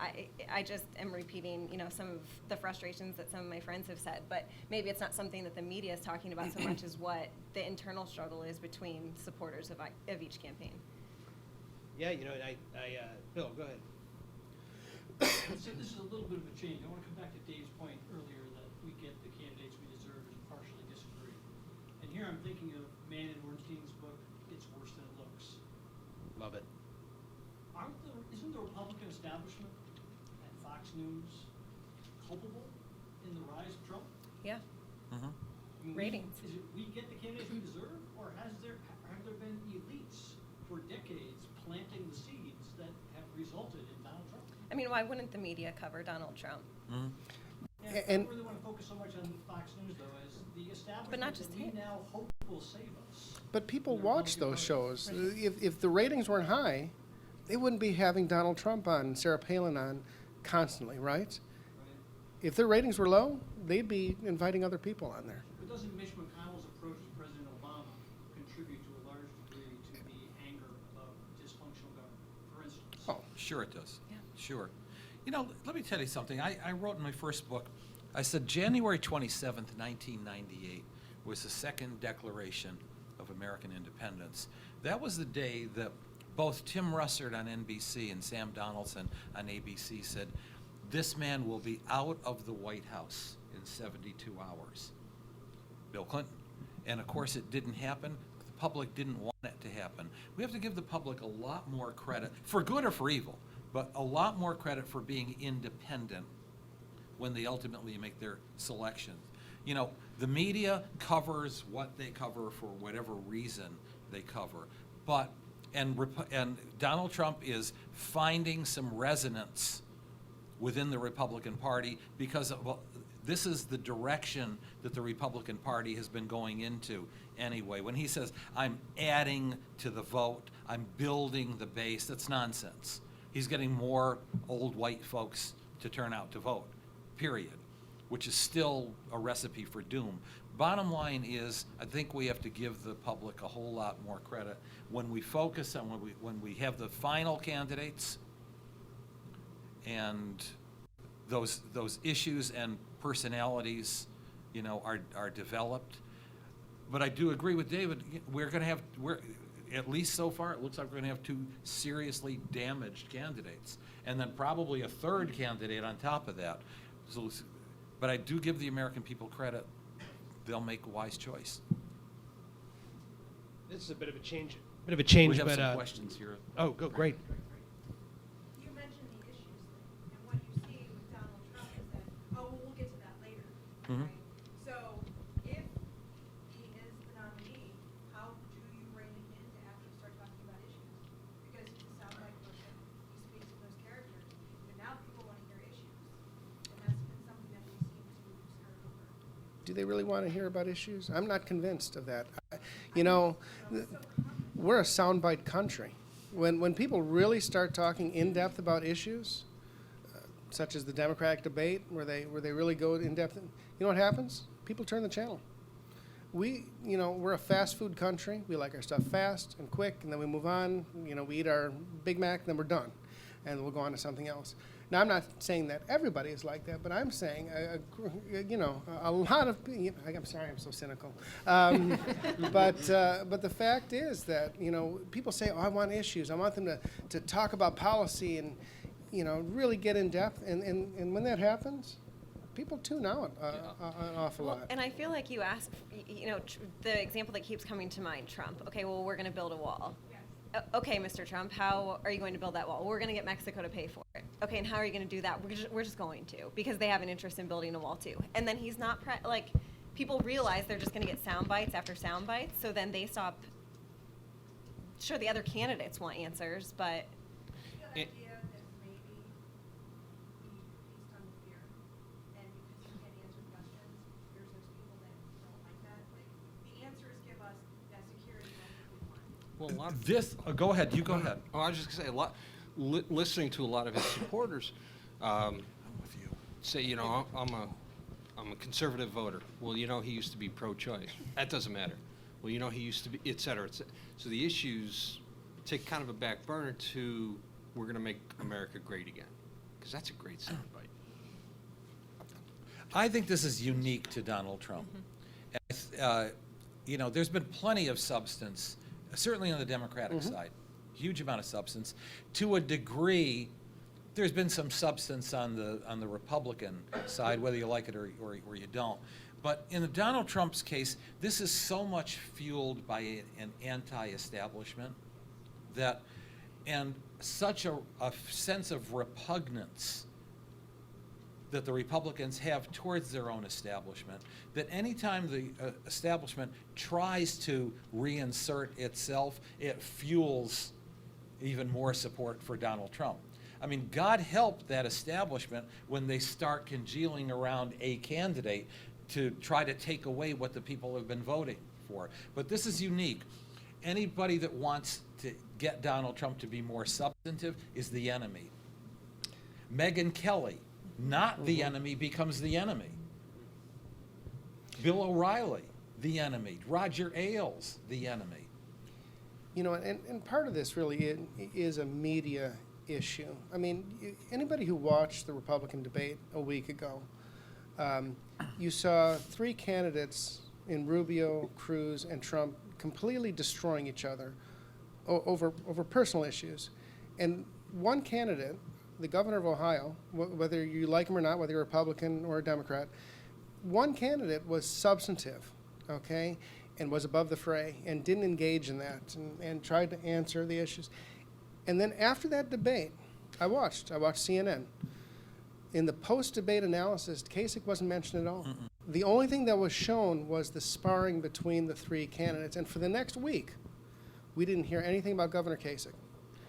I just am repeating, you know, some of the frustrations that some of my friends have said. But maybe it's not something that the media is talking about so much as what the internal struggle is between supporters of each campaign. yeah, you know, Bill, go ahead. So this is a little bit of a change. I want to come back to Dave's point earlier that we get the candidates we deserve and partially disagree. And here I'm thinking of Mann and Ornstein's book, It's Worse Than It Looks. Love it. Isn't the Republican establishment and Fox News culpable in the rise of Trump? Yeah. Mhm. I mean, Ratings. We get the candidates we deserve, or have there been elites for decades planting the seeds that have resulted in Donald Trump? I mean, why wouldn't the media cover Donald Trump? Mhm. Yeah, I And- don't really want to focus so much on Fox News, though, as the establishment But not just that we him. now hope will save us. But people The watch Republican those Party. shows. If the ratings weren't high, they wouldn't be having Donald Trump on, Sarah Palin on constantly, right? Right? If their ratings were low, they'd be inviting other people on there. But doesn't Mitch McConnell's approach to President Obama contribute to a large degree to the anger about dysfunctional government, for instance? Oh, Sure it does. Yeah. Sure. You know, let me tell you something. I wrote in my first book I said January 27th, 1998 was the second Declaration of American Independence. That was the day that both Tim Russert on NBC and Sam Donaldson on ABC said, this man will be out of the White House in 72 hours. Bill Clinton. And of course it didn't happen. The public didn't want it to happen. We have to give the public a lot more credit, for good or for evil, but a lot more credit for being independent when they ultimately make their selections. You know, the media covers what they cover for whatever reason they cover, but, and Donald Trump is finding some resonance within the Republican Party because of, well, this is the direction that the Republican Party has been going into anyway. When he says, I'm adding to the vote, I'm building the base, that's nonsense. He's getting more old white folks to turn out to vote, period, which is still a recipe for doom. Bottom line is, I think we have to give the public a whole lot more credit. When we focus on, when we have the final candidates and those issues and personalities, you know, are developed. But I do agree with David. We're at least so far, it looks like we're going to have two seriously damaged candidates, and then probably a third candidate on top of that. So, but I do give the American people credit; they'll make a wise choice. This is a bit of a change. We have but some questions here. oh, go great. You mentioned the issues thing, and what you see with Donald Trump is that, oh, well, we'll get to that later, Mhm. right? So if he is the nominee, how do you bring him in to actually start talking about issues? Because he's a soundbite person, he speaks to those characters, but now people want to hear issues, and that's been something that we seem to skirt over. Do they really want to hear about issues? I'm not convinced of that. You know, we're a soundbite country. When people really start talking in depth about issues, such as the Democratic debate, where they really go in depth, you know what happens? People turn the channel. We're a fast food country. We like our stuff fast and quick, and then we move on. You know, we eat our Big Mac, then we're done, and we'll go on to something else. Now, I'm not saying that everybody is like that, but I'm saying, a lot of, I'm sorry, I'm so cynical. But the fact is that, you know, people say, oh, I want issues. I want them to talk about policy and, you know, really get in depth. And when that happens, people tune out an awful lot. And I feel like you asked, the example that keeps coming to mind, Trump. Okay, well, we're going to build a wall. Okay, Mr. Trump, how are you going to build that wall? We're going to get Mexico to pay for it. Okay, and how are you going to do that? We're just going to, because they have an interest in building a wall too. And then he's not, people realize they're just going to get sound bites after sound bites, so then they stop. Sure, the other candidates want answers, but. The idea that maybe he feast on fear, and because he can't answer questions, there's those people that don't like that. Like, the answers give us that security that we want. Well, a lot of Go ahead. You go ahead. Oh, I was just gonna say, listening to a lot of his supporters, I'm with you. say, you know, I'm a conservative voter. Well, you know, he used to be pro-choice. That doesn't matter. Well, you know, he used to be, et cetera, et cetera. So the issues take kind of a back burner to, we're going to make America great again, because that's a great soundbite. I think this is unique to Donald Trump. And, there's been plenty of substance, certainly on the Democratic side, huge amount of substance. To a degree, there's been some substance on the Republican side, whether you like it or you don't. But in the Donald Trump's case, this is so much fueled by an anti-establishment and such a sense of repugnance that the Republicans have towards their own establishment, that anytime the establishment tries to reinsert itself, it fuels even more support for Donald Trump. I mean, God help that establishment when they start congealing around a candidate to try to take away what the people have been voting for. But this is unique. Anybody that wants to get Donald Trump to be more substantive is the enemy. Megyn Kelly, not the enemy, becomes the enemy. Bill O'Reilly, the enemy. Roger Ailes, the enemy. You know, and part of this really is a media issue. I mean, anybody who watched the Republican debate a week ago, You saw three candidates in Rubio, Cruz, and Trump completely destroying each other over personal issues. And one candidate, the governor of Ohio, whether you like him or not, whether you're a Republican or a Democrat, one candidate was substantive, okay, and was above the fray and didn't engage in that and tried to answer the issues. And then after that debate, I watched CNN. In the post-debate analysis, Kasich wasn't mentioned at all. The only thing that was shown was the sparring between the three candidates. And for the next week, we didn't hear anything about Governor Kasich.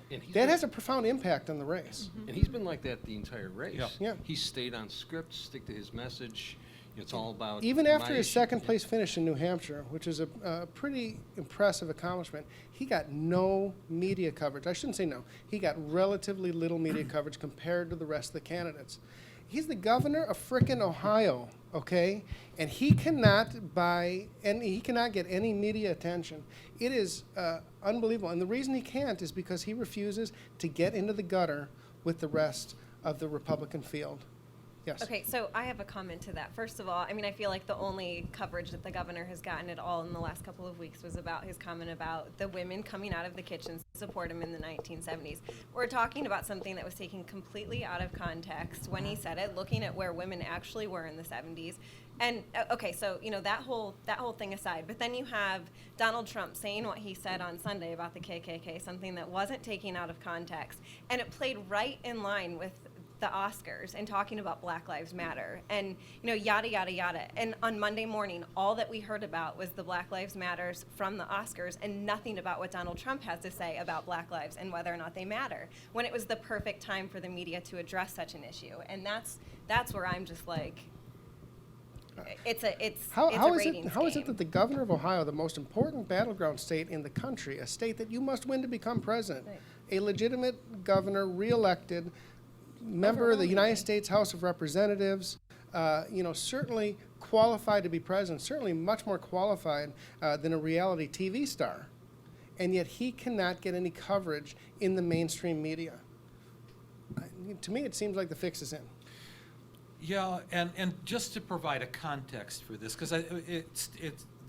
And he's That been- has a profound impact on the race. And he's been like that the entire race. Yeah. He stayed on script, stick to his message. It's all about Even after my his issue. second place finish in New Hampshire, which is a pretty impressive accomplishment, he got no media coverage. I shouldn't say no. He got relatively little media coverage compared to the rest of the candidates. He's the governor of frickin' Ohio, okay? And he cannot get any media attention. It is unbelievable. And the reason he can't is because he refuses to get into the gutter with the rest of the Republican field. Yes. Okay, so I have a comment to that. First of all, I mean, I feel like the only coverage that the governor has gotten at all in the last couple of weeks was about his comment about the women coming out of the kitchens to support him in the 1970s. We're talking about something that was taken completely out of context when he said it, looking at where women actually were in the 70s. And okay, so that whole thing aside, but then you have Donald Trump saying what he said on Sunday about the KKK, something that wasn't taken out of context, and it played right in line with the Oscars and talking about Black Lives Matter and yada yada yada. And on Monday morning, all that we heard about was the Black Lives Matters from the Oscars and nothing about what Donald Trump has to say about Black lives and whether or not they matter. When it was the perfect time for the media to address such an issue, and that's where I'm just like, it's a ratings How is it game. that the governor of Ohio, the most important battleground state in the country, a state that you must win to become president, Right. a legitimate governor, reelected, member of the United States House of Representatives, certainly qualified to be president, certainly much more qualified than a reality TV star, and yet he cannot get any coverage in the mainstream media. To me, it seems like the fix is in. Yeah, and just to provide a context for this, because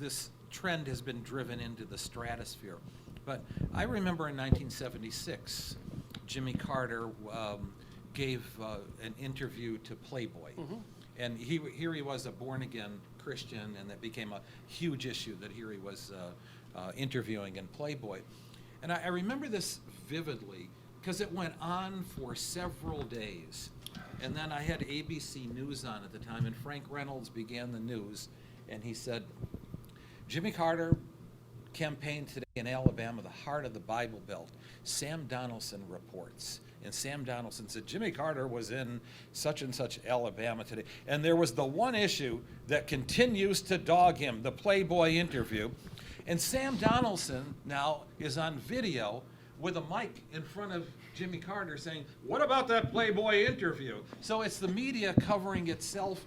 this trend has been driven into the stratosphere. But I remember in 1976, Jimmy Carter gave an interview to Playboy. And here he was, a born-again Christian, and that became a huge issue that here he was interviewing in Playboy. And I remember this vividly because it went on for several days. And then I had ABC News on at the time, and Frank Reynolds began the news, and he said, Jimmy Carter campaigned today in Alabama, the heart of the Bible Belt. Sam Donaldson reports. And Sam Donaldson said, Jimmy Carter was in such and such Alabama today. And there was the one issue that continues to dog him, the Playboy interview. And Sam Donaldson now is on video with a mic in front of Jimmy Carter saying, what about that Playboy interview? So it's the media covering itself.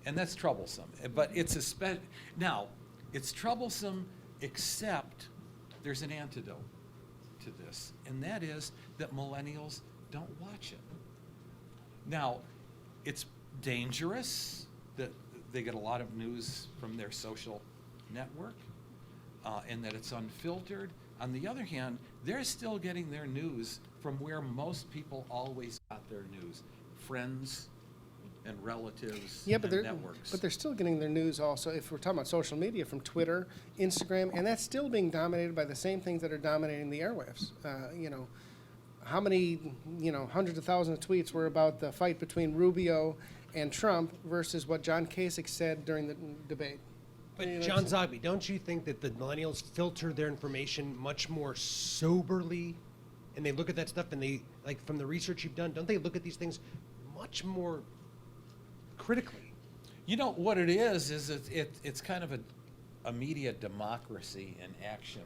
And that's troublesome. But it's now, it's troublesome except there's an antidote to this, and that is that millennials don't watch it. Now, it's dangerous that they get a lot of news from their social network, and that it's unfiltered. On the other hand, they're still getting their news from where most people always got their news, friends and relatives Yeah, and networks. but they're still getting their news also, if we're talking about social media, from Twitter, Instagram, and that's still being dominated by the same things that are dominating the airwaves. How many, hundreds of thousands of tweets were about the fight between Rubio and Trump versus what John Kasich said during the debate? But John Zogby, don't you think that the millennials filter their information much more soberly, and they look at that stuff and they, like from the research you've done, don't they look at these things much more critically? You know what it is it's kind of a media democracy in action.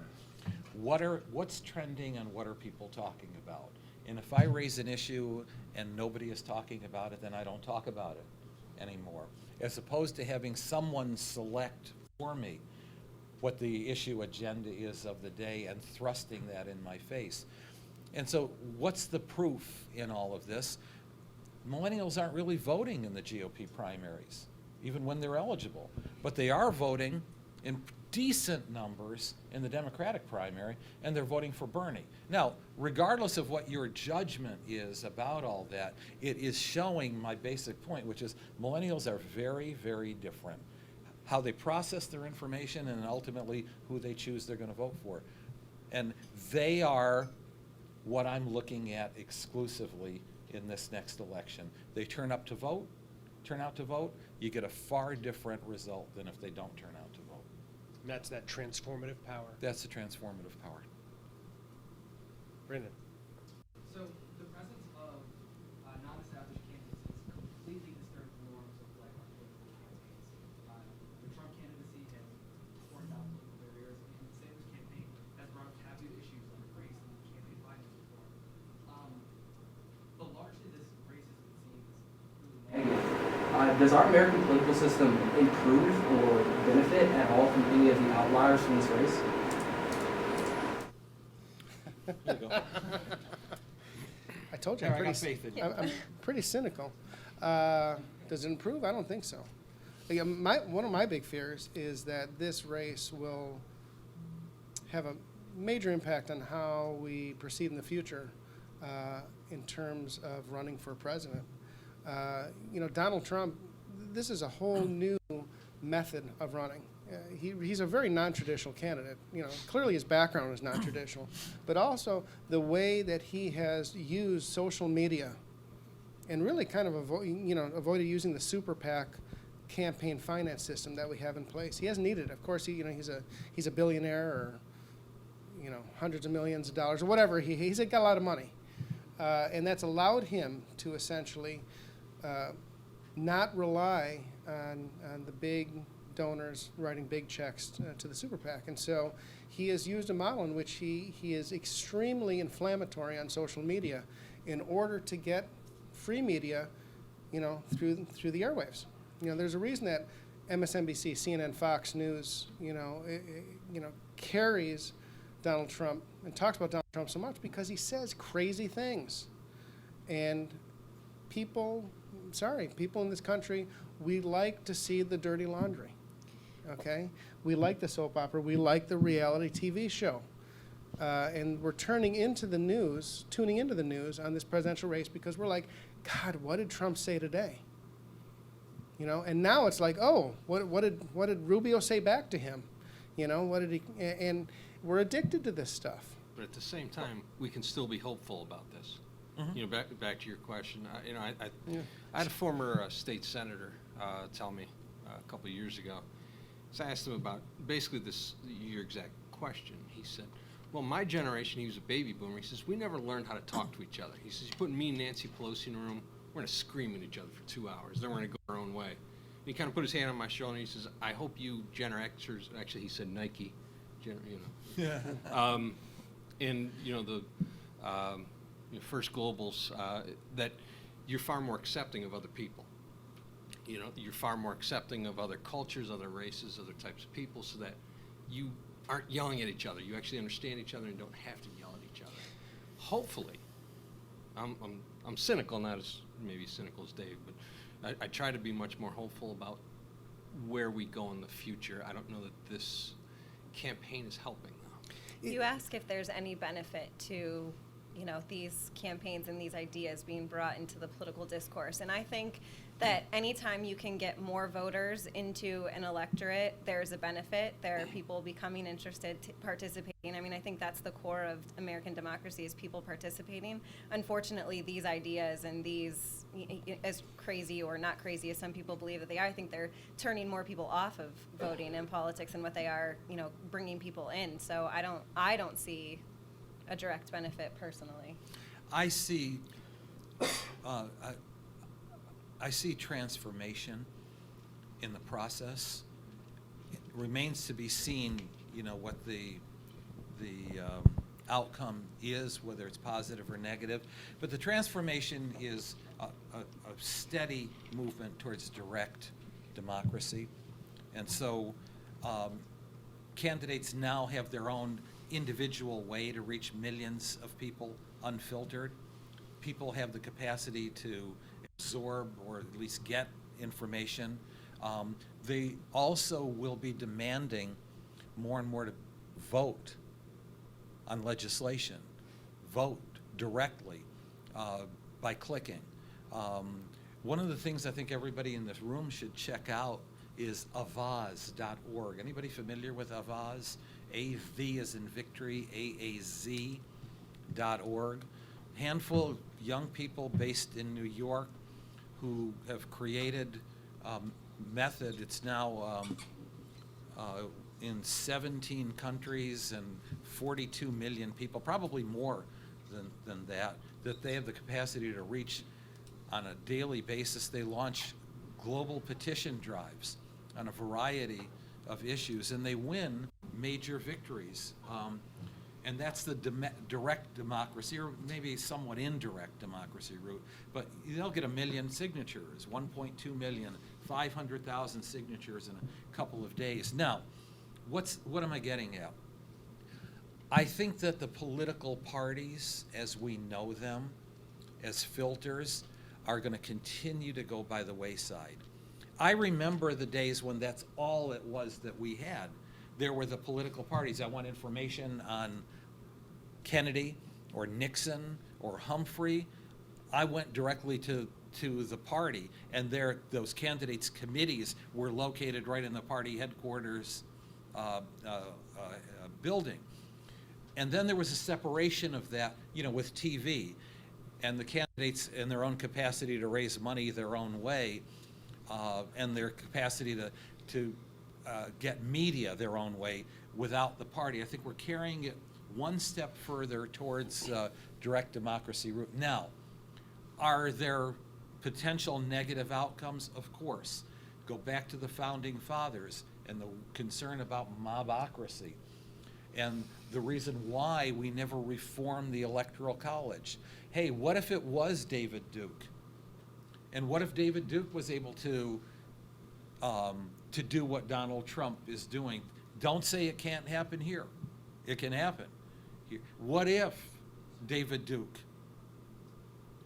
What's trending and what are people talking about? And if I raise an issue and nobody is talking about it, then I don't talk about it anymore. As opposed to having someone select for me what the issue agenda is of the day and thrusting that in my face. And so what's the proof in all of this? millennials aren't really voting in the GOP primaries, even when they're eligible. But they are voting in decent numbers in the Democratic primary, and they're voting for Bernie. Now, regardless of what your judgment is about all that, it is showing my basic point, which is millennials are very, very different. How they process their information and ultimately who they choose they're going to vote for. And they are what I'm looking at exclusively in this next election. They turn out to vote, you get a far different result than if they don't turn out to vote. And that's that transformative power. That's the transformative power. Brendan. So the presence of non-established candidates has completely disturbed the norms of like our political campaigns. The Trump candidacy has torn down political barriers, and the Sanders campaign has brought up taboo issues like race and campaign finance reform. But largely this race has been seen as really negative. Does our American political system improve or benefit at all from any of the outliers from this race? There you go. I told you, There, I got faith in you. I'm pretty cynical. Does it improve? I don't think so. Like, one of my big fears is that this race will have a major impact on how we proceed in the future in terms of running for president. Donald Trump, this is a whole new method of running. He's a very non-traditional candidate. Clearly his background is non-traditional, but also the way that he has used social media and really kind of avoided using the super PAC campaign finance system that we have in place. He hasn't needed it. Of course, he's a billionaire, or hundreds of millions of dollars or whatever. He's got a lot of money, and that's allowed him to essentially not rely on the big donors writing big checks to the super PAC. And so he has used a model in which he is extremely inflammatory on social media in order to get free media, through the airwaves. There's a reason that MSNBC, CNN, Fox News, carries Donald Trump and talks about Donald Trump so much, because he says crazy things. And people in this country, we like to see the dirty laundry. Okay? We like the soap opera. We like the reality TV show. And we're tuning into the news on this presidential race because we're like, God, what did Trump say today? And now it's like, oh, what did Rubio say back to him? What did he? And we're addicted to this stuff. But at the same time, we can still be hopeful about this. Mm-hmm. Back to your question. I had a former state senator tell me a couple of years ago. So I asked him about basically your exact question. He said, well, my generation, he was a baby boomer. He says, we never learned how to talk to each other. He says, you put me and Nancy Pelosi in a room, we're going to scream at each other for 2 hours. Then we're going to go our own way. And he kind of put his hand on my shoulder and he says, I hope you Gen Xers, actually he said Nike, Yeah. and the First Globals, that you're far more accepting of other people. You're far more accepting of other cultures, other races, other types of people, so that you aren't yelling at each other. You actually understand each other and don't have to yell at each other. Hopefully, I'm cynical, not as maybe cynical as Dave, but I try to be much more hopeful about where we go in the future. I don't know that this campaign is helping, though. You ask if there's any benefit to, these campaigns and these ideas being brought into the political discourse. And I think that anytime you can get more voters into an electorate, there's a benefit. There are people becoming interested, participating. I mean, I think that's the core of American democracy, is people participating. Unfortunately, these ideas and these, as crazy or not crazy as some people believe that they are, I think they're turning more people off of voting in politics than what they are, bringing people in. So I don't see a direct benefit personally. I see transformation in the process. It remains to be seen, what the outcome is, whether it's positive or negative. But the transformation is a steady movement towards direct democracy. And so candidates now have their own individual way to reach millions of people unfiltered. People have the capacity to absorb or at least get information. They also will be demanding more and more to vote on legislation, vote directly by clicking. One of the things I think everybody in this room should check out is avaz.org. Anybody familiar with Avaz? A-V as in victory, AAZ.org. Handful of young people based in New York who have created a method. It's now in 17 countries and 42 million people, probably more than that they have the capacity to reach on a daily basis. They launch global petition drives on a variety of issues, and they win major victories. And that's the direct democracy, or maybe somewhat indirect democracy route. But they'll get 1 million signatures, 1.2 million, 500,000 signatures in a couple of days. Now, what am I getting at? I think that the political parties, as we know them, as filters, are going to continue to go by the wayside. I remember the days when that's all it was that we had. There were the political parties. I want information on Kennedy or Nixon or Humphrey. I went directly to the party, and those candidates' committees were located right in the party headquarters building. And then there was a separation of that, with TV, and the candidates in their own capacity to raise money their own way, and their capacity to get media their own way without the party. I think we're carrying it one step further towards direct democracy route. Now, are there potential negative outcomes? Of course. Go back to the founding fathers and the concern about mobocracy, and the reason why we never reformed the Electoral College. Hey, what if it was David Duke? And what if David Duke was able to do what Donald Trump is doing? Don't say it can't happen here. It can happen here. What if David Duke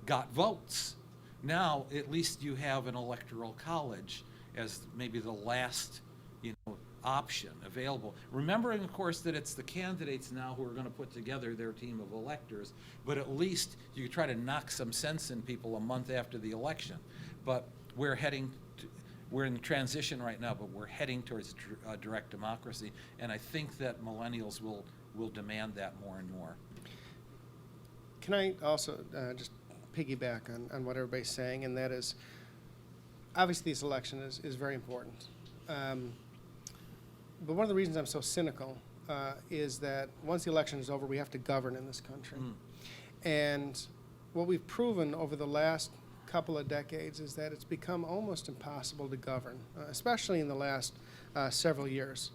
got votes? Now, at least you have an Electoral College as maybe the last, option available. Remembering, of course, that it's the candidates now who are going to put together their team of electors, but at least you try to knock some sense in people a month after the election. But we're in transition right now, but we're heading towards direct democracy, and I think that millennials will demand that more and more. Can I also just piggyback on what everybody's saying, and that is, obviously this election is very important. But one of the reasons I'm so cynical is that once the election is over, we have to govern in this country. And what we've proven over the last couple of decades is that it's become almost impossible to govern, especially in the last several years.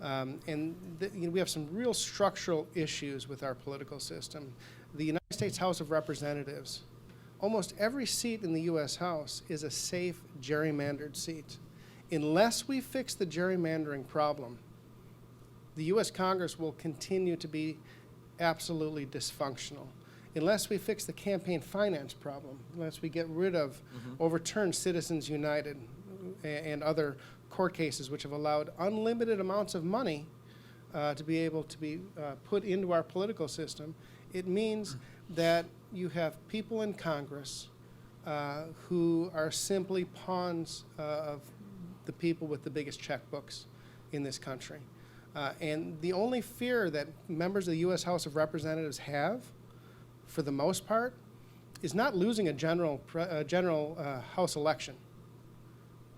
We have some real structural issues with our political system. The United States House of Representatives, almost every seat in the U.S. House is a safe gerrymandered seat. Unless we fix the gerrymandering problem, the U.S. Congress will continue to be absolutely dysfunctional. Unless we fix the campaign finance problem, unless we get rid of, overturn Citizens United and other court cases which have allowed unlimited amounts of money to be able to be put into our political system, it means that you have people in Congress who are simply pawns of the people with the biggest checkbooks in this country. And the only fear that members of the U.S. House of Representatives have, for the most part, is not losing a general House election.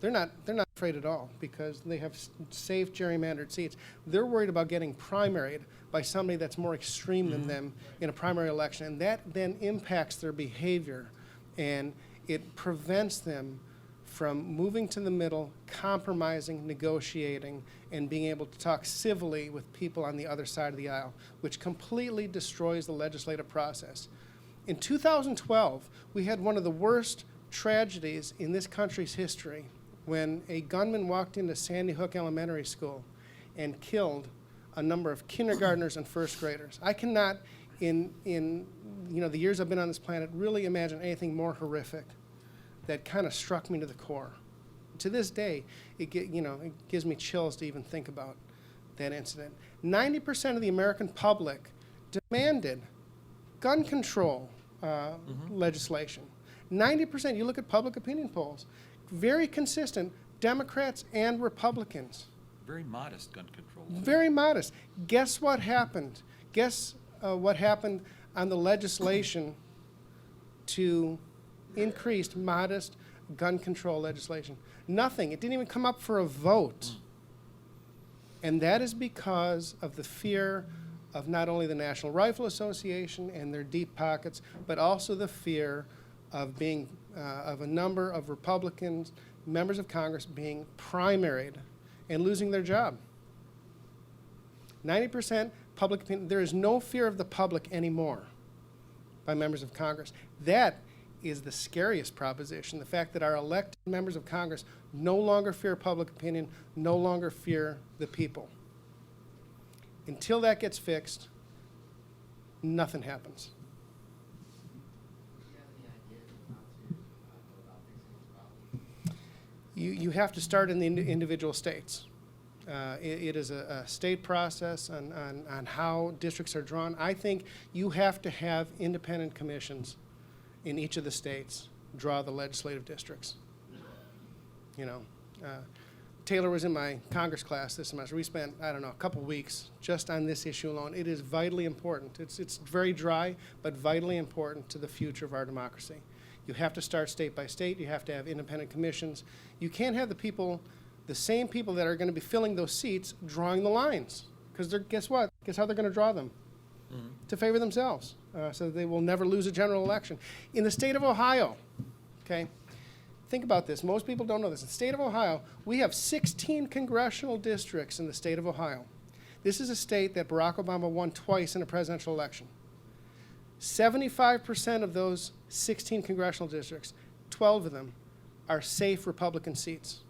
They're not afraid at all because they have safe gerrymandered seats. They're worried about getting primaried by somebody that's more extreme than them in a primary election, and that then impacts their behavior, and it prevents them from moving to the middle, compromising, negotiating, and being able to talk civilly with people on the other side of the aisle, which completely destroys the legislative process. In 2012, we had one of the worst tragedies in this country's history when a gunman walked into Sandy Hook Elementary School and killed a number of kindergartners and first graders. I cannot, in the years I've been on this planet, really imagine anything more horrific that kind of struck me to the core. To this day, it gives me chills to even think about that incident. 90% of the American public demanded gun control legislation. 90%, you look at public opinion polls, very consistent, Democrats and Republicans. Very modest gun control. Very modest. Guess what happened? Guess what happened on the legislation to increase modest gun control legislation? Nothing. It didn't even come up for a vote. And that is because of the fear of not only the National Rifle Association and their deep pockets, but also the fear of being of a number of Republicans, members of Congress, being primaried and losing their job. 90% public opinion. There is no fear of the public anymore by members of Congress. That is the scariest proposition, the fact that our elected members of Congress no longer fear public opinion, no longer fear the people. Until that gets fixed, nothing happens. You have to start in the individual states. It is a state process on how districts are drawn. I think you have to have independent commissions in each of the states draw the legislative districts. Taylor was in my Congress class this semester. We spent, I don't know, a couple weeks just on this issue alone. It is vitally important. It's very dry, but vitally important to the future of our democracy. You have to start state by state. You have to have independent commissions. You can't have the same people that are going to be filling those seats drawing the lines. Because guess what? Guess how they're going to draw them? To favor themselves, so that they will never lose a general election. In the state of Ohio, okay, think about this. Most people don't know this. In the state of Ohio, we have 16 congressional districts in the state of Ohio. This is a state that Barack Obama won twice in a presidential election. 75% of those 16 congressional districts, 12 of them, are safe Republican seats,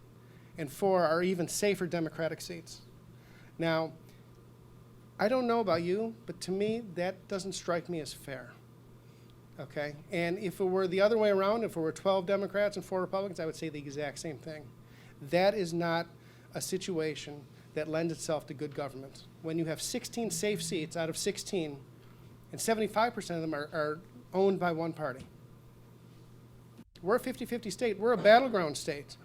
and 4 are even safer Democratic seats. Now, I don't know about you, but to me, that doesn't strike me as fair. Okay? And if it were the other way around, if it were 12 Democrats and 4 Republicans, I would say the exact same thing. That is not a situation that lends itself to good government. When you have 16 safe seats out of 16, and 75% of them are owned by one party. We're a 50-50 state. We're a battleground state,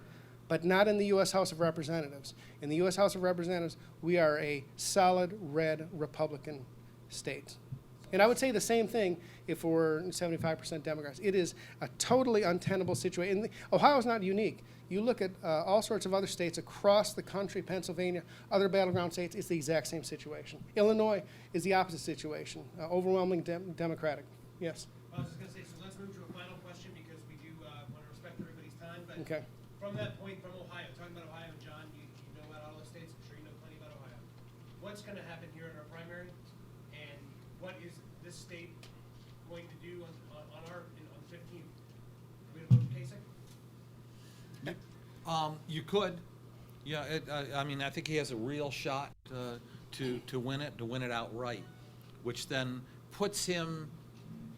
but not in the U.S. House of Representatives. In the U.S. House of Representatives, we are a solid red Republican state. And I would say the same thing if we're 75% Democrats. It is a totally untenable situation. Ohio is not unique. You look at all sorts of other states across the country, Pennsylvania, other battleground states, it's the exact same situation. Illinois is the opposite situation, overwhelmingly Democratic. Yes? I was just going to say, so let's move to a final question because we do want to respect everybody's time. But Okay. From that point, from Ohio, talking about Ohio, John, you know about all the states. I'm sure you know plenty about Ohio. What's going to happen here in our primary, and what is this state going to do on the 15th? Are we going to vote for Kasich? You could. Yeah, I mean, I think he has a real shot to win it outright, which then puts him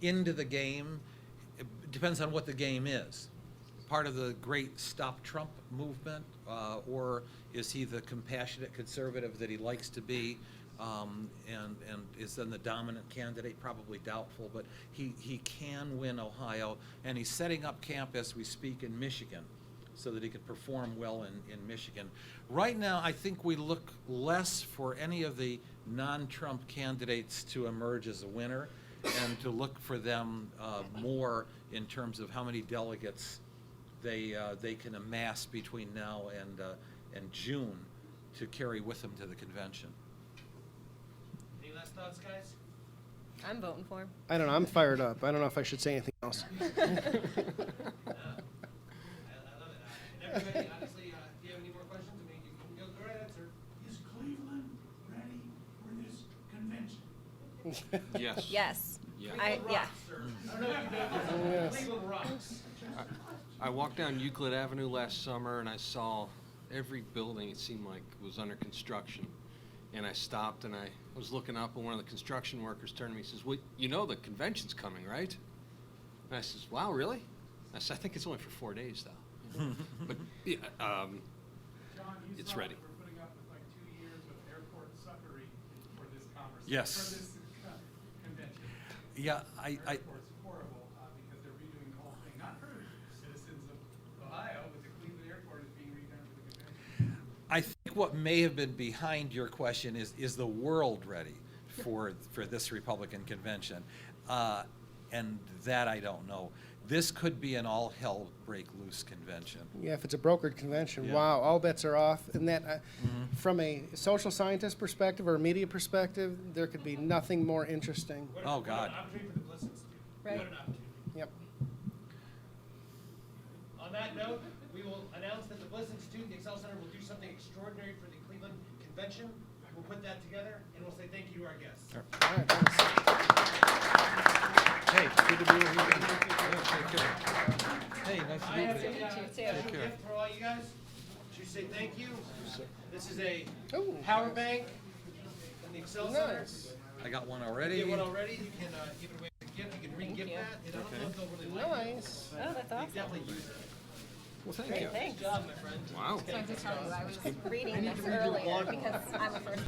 into the game. It depends on what the game is. Part of the great Stop Trump movement, or is he the compassionate conservative that he likes to be, and is then the dominant candidate? Probably doubtful, but he can win Ohio, and he's setting up camp as we speak in Michigan, so that he could perform well in Michigan. Right now, I think we look less for any of the non-Trump candidates to emerge as a winner, and to look for them more in terms of how many delegates they can amass between now and June to carry with them to the convention. Any last thoughts, guys? I'm voting for him. I don't know. I'm fired up. I don't know if I should say anything else. I love it. Everybody, honestly, do you have any more questions? I mean, you can go right answer. Is Cleveland ready for this convention? Yes. Yes. Yeah. Yeah. I don't know if you know this. Yes. Cleveland rocks. I walked down Euclid Avenue last summer and I saw every building, it seemed like, was under construction. And I stopped and I was looking up, and one of the construction workers turned to me and says, "Well, you know the convention's coming, right?" And I says, "Wow, really?" I think it's only for 4 days, though. But, yeah, John, you it's saw ready. that we're putting up with like 2 years of airport suckery for this conversation. Yes. For this convention. Yeah, I, Airport's horrible because they're redoing the whole thing, not for citizens of Ohio, but the Cleveland airport is being redone for the convention. I think what may have been behind your question is the world ready for this Republican convention? And that I don't know. This could be an all hell break loose convention. Yeah, if it's a brokered convention, Yeah. wow, all bets are off. And that, from a social scientist perspective or a media perspective, there could be nothing more interesting. Oh, God. Opportunity for the Bliss Institute. Right. What an opportunity. Yep. On that note, we will announce that the Bliss Institute and the Excel Center will do something extraordinary for the Cleveland Convention. We'll put that together, and we'll say thank you to our guests. All right, thanks. Hey, good to be with you. Take care. Hey, nice to I meet have you. a special Take care. gift for all you guys. To say thank you. This is a Ooh. power bank from the Excel Center. Nice. I got one You already. get one already. You can give it away as a gift. You can re-gift you. that. And I don't know if they'll really like it. Nice. Oh, that's They awesome. definitely use it. Well, thank you. Thanks. Good job, my friend. Wow. So I just tell you, I was reading this earlier because I'm a first